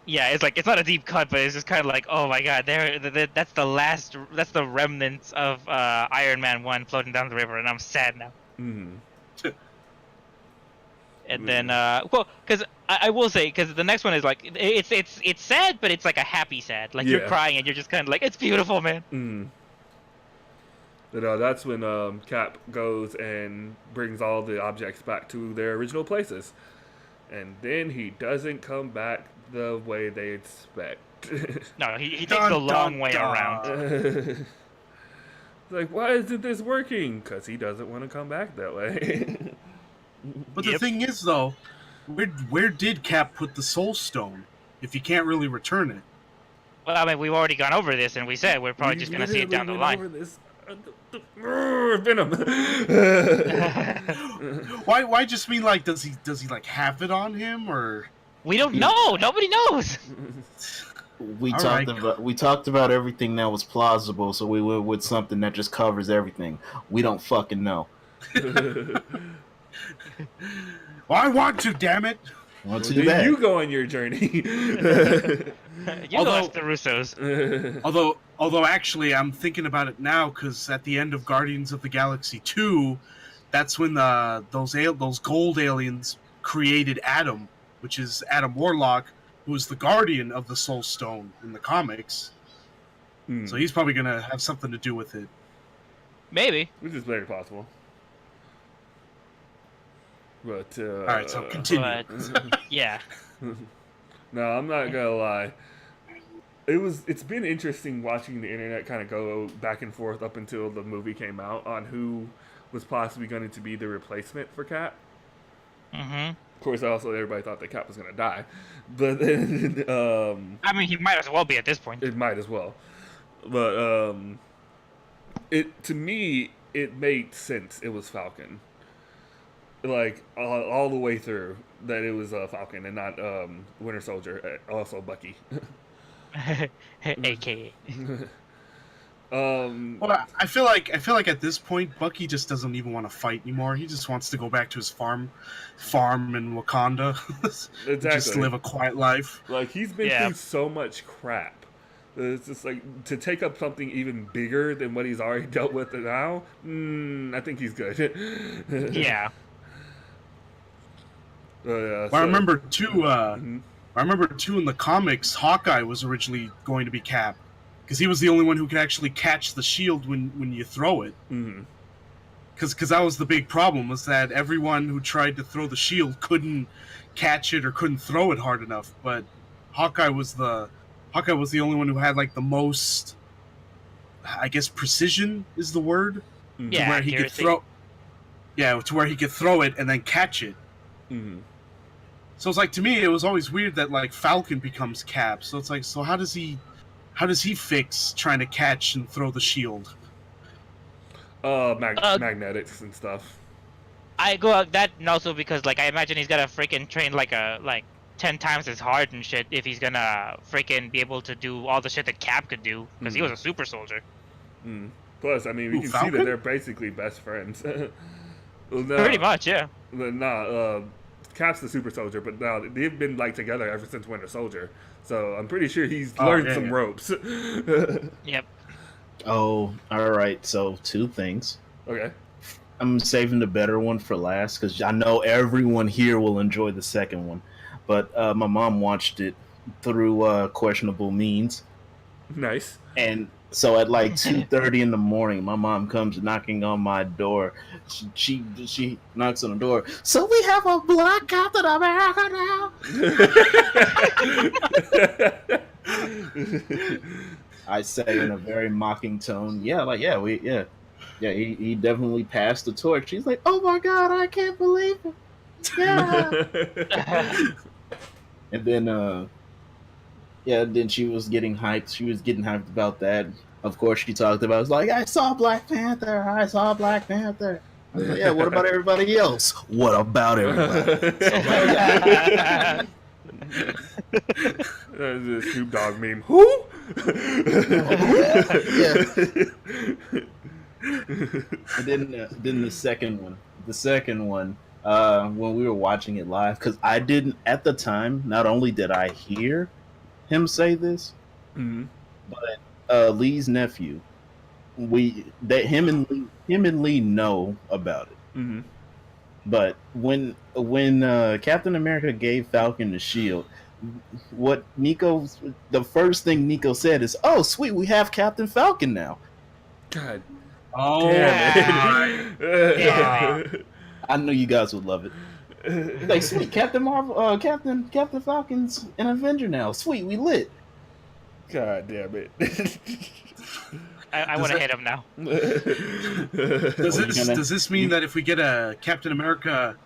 Yeah, it's like it's not a deep cut, but it's just kind of like, oh my god, that's the remnants of Iron Man 1 floating down the river, and I'm sad now. Mm-hmm. And then, well, because I will say, because the next one is like, it's sad, but it's like a happy sad. Like you're Yeah. crying and you're just kind of like, it's beautiful, man. Mm. But that's when Cap goes and brings all the objects back to their original places. And then he doesn't come back the way they expect. No, he takes Dun, the long dun, way dun. around. It's like, why isn't this working? Because he doesn't want to come back that way. But the Yep. thing is, though, where did Cap put the Soul Stone if he can't really return it? Well, I mean, we've already gone over this, and we said we're probably just gonna see it down the line. Venom. Why just mean like does he like have it on him or? We don't know. Nobody knows. We All talked right. about everything that was plausible, so we went with something that just covers everything. We don't fucking know. Well, I want to, damn it! Well, too then bad. you go on your journey. You go ask the Russos. Although actually, I'm thinking about it now because at the end of Guardians of the Galaxy 2, that's when those gold aliens created Adam, which is Adam Warlock, who is the guardian of the Soul Stone in the comics. So he's probably gonna have something to do with it. Maybe. Which is very possible. But All right, so continue. But, yeah. No, I'm not gonna lie. It's been interesting watching the internet kind of go back and forth up until the movie came out on who was possibly going to be the replacement for Cap. Mm-hmm. Of course, also everybody thought that Cap was gonna die, but then I mean, he might as well be at this point. it might as well. But to me, it made sense. It was Falcon. Like all the way through that it was Falcon and not Winter Soldier, also Bucky. AKA. Well, I feel like at this point, Bucky just doesn't even want to fight anymore. He just wants to go back to his farm in Wakanda, Exactly. just live a quiet life. Like he's been through so much crap. It's just like to take up something even bigger than what he's already dealt with now. I think he's good. Yeah. Well, I remember too. I remember too in the comics, Hawkeye was originally going to be Cap, because he was the only one who could actually catch the shield when you throw it. Because that was the big problem, was that everyone who tried to throw the shield couldn't catch it or couldn't throw it hard enough. But Hawkeye was the only one who had like the most, I guess, precision is the word. Yeah, to where he could throw. Yeah, to where he could throw it and then catch it. So it's like, to me, it was always weird that like Falcon becomes Cap. So it's like, so how does he fix trying to catch and throw the shield? Magnetics and stuff. I go out that, and also because like I imagine he's gotta freaking train like 10 times as hard and shit if he's gonna freaking be able to do all the shit that Cap could do, because he was a super soldier. Plus, I mean, we can see that they're basically best friends. Well, no, Pretty much, yeah. Cap's the super soldier, but now they've been like together ever since Winter Soldier. So I'm pretty sure he's learned some ropes. Yep. Oh, all right. So 2 things. Okay. I'm saving the better one for last because I know everyone here will enjoy the second one. But my mom watched it through questionable means. Nice. And so at like 2:30 in the morning, my mom comes knocking on my door. She knocks on the door. So we have a black Captain America now. I say in a very mocking tone, he definitely passed the torch. She's like, oh my god, I can't believe it. Yeah. And then then she was getting hyped. She was getting hyped about that. Of course, she talked about, it's like, I saw Black Panther. I was like, yeah, what about everybody else? What about everybody? That's a Snoop Dogg meme. Who? And then the second one, when we were watching it live, because I didn't, at the time, not only did I hear him say this, but Lee's nephew, him and Lee know about it. But when Captain America gave Falcon the shield, the first thing Nico said is, "Oh, sweet, we have Captain Falcon now." God. Oh, damn it. Yeah. I know you guys would love it. Like, sweet, Captain Marvel, Captain Falcon's an Avenger now. Sweet, we lit. God damn it. I want to hit him now. Does this mean that if we get a Captain America...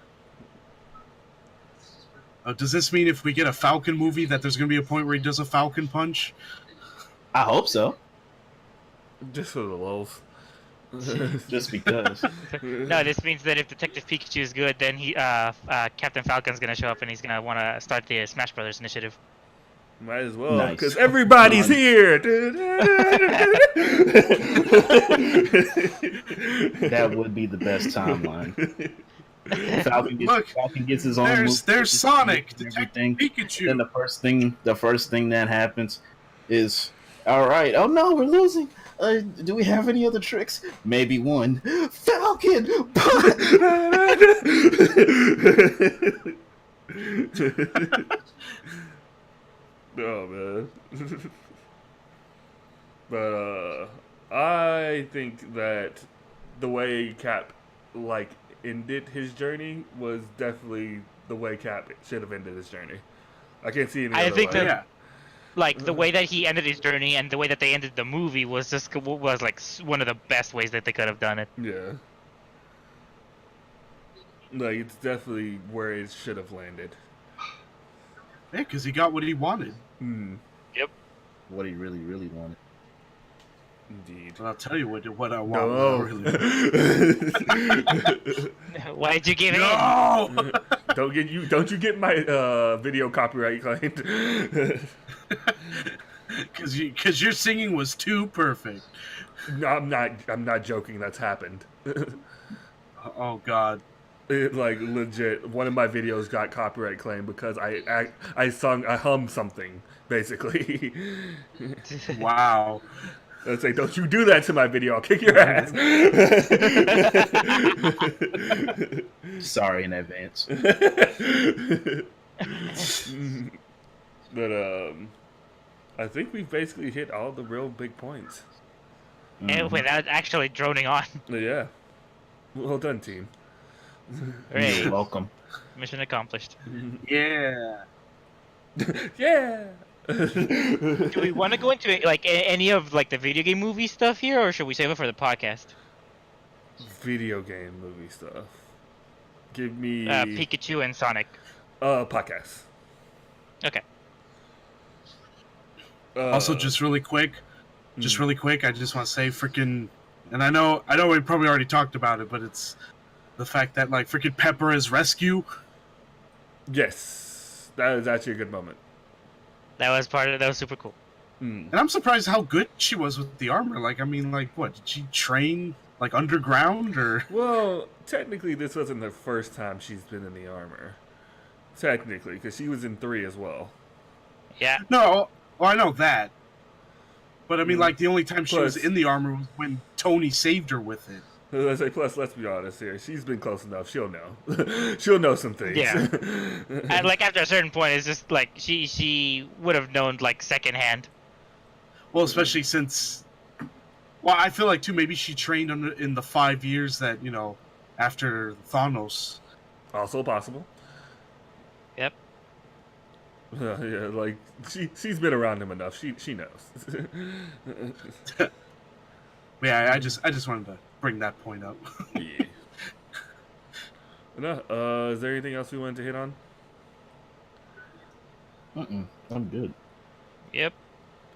does this mean if we get a Falcon movie that there's going to be a point where he does a Falcon punch? I hope so. Just for the lulz. Just because. No, this means that if Detective Pikachu is good, then Captain Falcon's gonna show up and he's gonna want to start the Smash Brothers initiative. Might as well, Nice. because everybody's here. That would be the best timeline. Falcon gets his own move. There's Sonic, and Detective everything. Pikachu. Then the first thing that happens is, all right. Oh no, we're losing. Do we have any other tricks? Maybe one. Falcon. Oh man. But I think that the way Cap like ended his journey was definitely the way Cap should have ended his journey. I can't see any I other think way. that like the way that he ended his journey and the way that they ended the movie was like one of the best ways that they could have done it. Yeah. Like it's definitely where it should have landed. Yeah, because he got what he wanted. Yep. What he really, really wanted. Indeed. But I'll tell you what I want. No. What I really want. Why did you give in? No! Don't you get my video copyright claimed? Because your singing was too perfect. No, I'm not joking. That's happened. Oh God. Like legit, one of my videos got copyright claimed because I hummed something basically. Wow. Let's say, don't you do that to my video? I'll kick your ass. Sorry in advance. But I think we've basically hit all the real big points. And without actually droning on. Yeah. Well done, team. Hooray. You're welcome. Mission accomplished. Yeah. Yeah. Do we want to go into like any of like the video game movie stuff here, or should we save it for the podcast? Video game movie stuff. Give me Pikachu and Sonic. podcast. Okay. Also, just really quick, I just want to say freaking, and I know we probably already talked about it, but it's the fact that like freaking Pepper is rescue. Yes, that is actually a good moment. That was super cool. And I'm surprised how good she was with the armor. Like, I mean, like, what, did she train like underground or? Well, technically, this wasn't the first time she's been in the armor. Technically, because she was in 3 as well. Yeah. No, well, I know that. But I mean, like, the only time she was Plus- in the armor was when Tony saved her with it. Let's say, plus, let's be honest here. She's been close enough. She'll know. She'll know some things. Yeah. And like after a certain point, it's just like she would have known like secondhand. Well, especially since, well, I feel like too maybe she trained in the 5 years that after Thanos. Also possible. Yep. Yeah, like she's been around him enough. She knows. Yeah, I just wanted to bring that point up. Yeah. No, is there anything else we wanted to hit on? I'm good. Yep.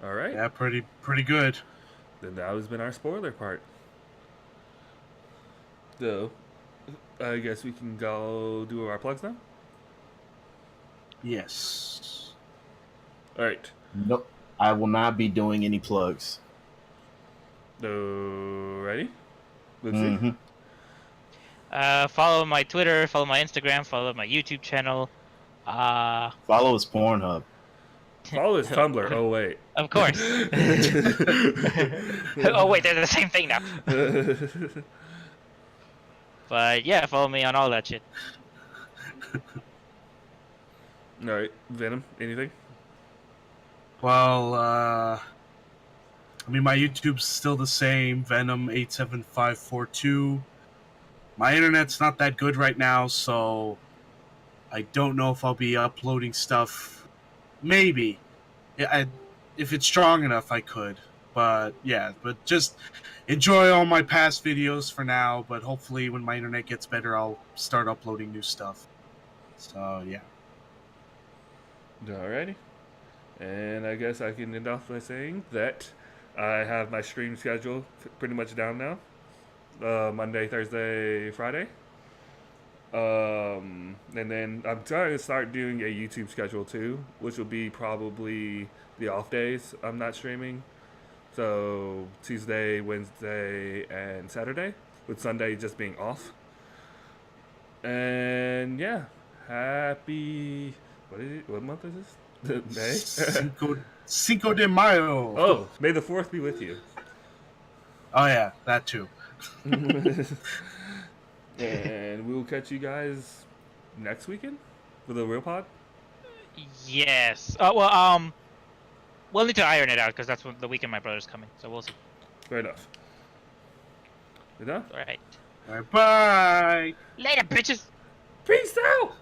All right. Yeah, pretty good. Then that has been our spoiler part. So, I guess we can go do our plugs now. Yes. All right. Nope. I will not be doing any plugs. Ready? Let's Mm-hmm. Follow my Twitter, follow my Instagram, follow my YouTube channel. Follow his Pornhub. see. Follow his Tumblr. Oh wait. Of course. Oh wait, they're the same thing now. But yeah, follow me on all that shit. All right, Venom. Anything? Well, I mean, my YouTube's still the same, Venom87542. My internet's not that good right now, so I don't know if I'll be uploading stuff. Maybe. If it's strong enough, I could. But yeah, but just enjoy all my past videos for now, but hopefully when my internet gets better, I'll start uploading new stuff. So, yeah. Alrighty. And I guess I can end off by saying that I have my stream schedule pretty much down now. Monday, Thursday, Friday. And then I'm trying to start doing a YouTube schedule too, which will be probably the off days I'm not streaming. So Tuesday, Wednesday, and Saturday, with Sunday just being off. And yeah, happy. What is it? What month is this? May. Cinco de Mayo. Oh, may the 4th be with you. Oh yeah, that too. And we will catch you guys next weekend for the real pod. Yes. We'll need to iron it out because that's when the weekend my brother's coming. So we'll see. Fair enough. You done? All right. Bye. Later, bitches. Peace out.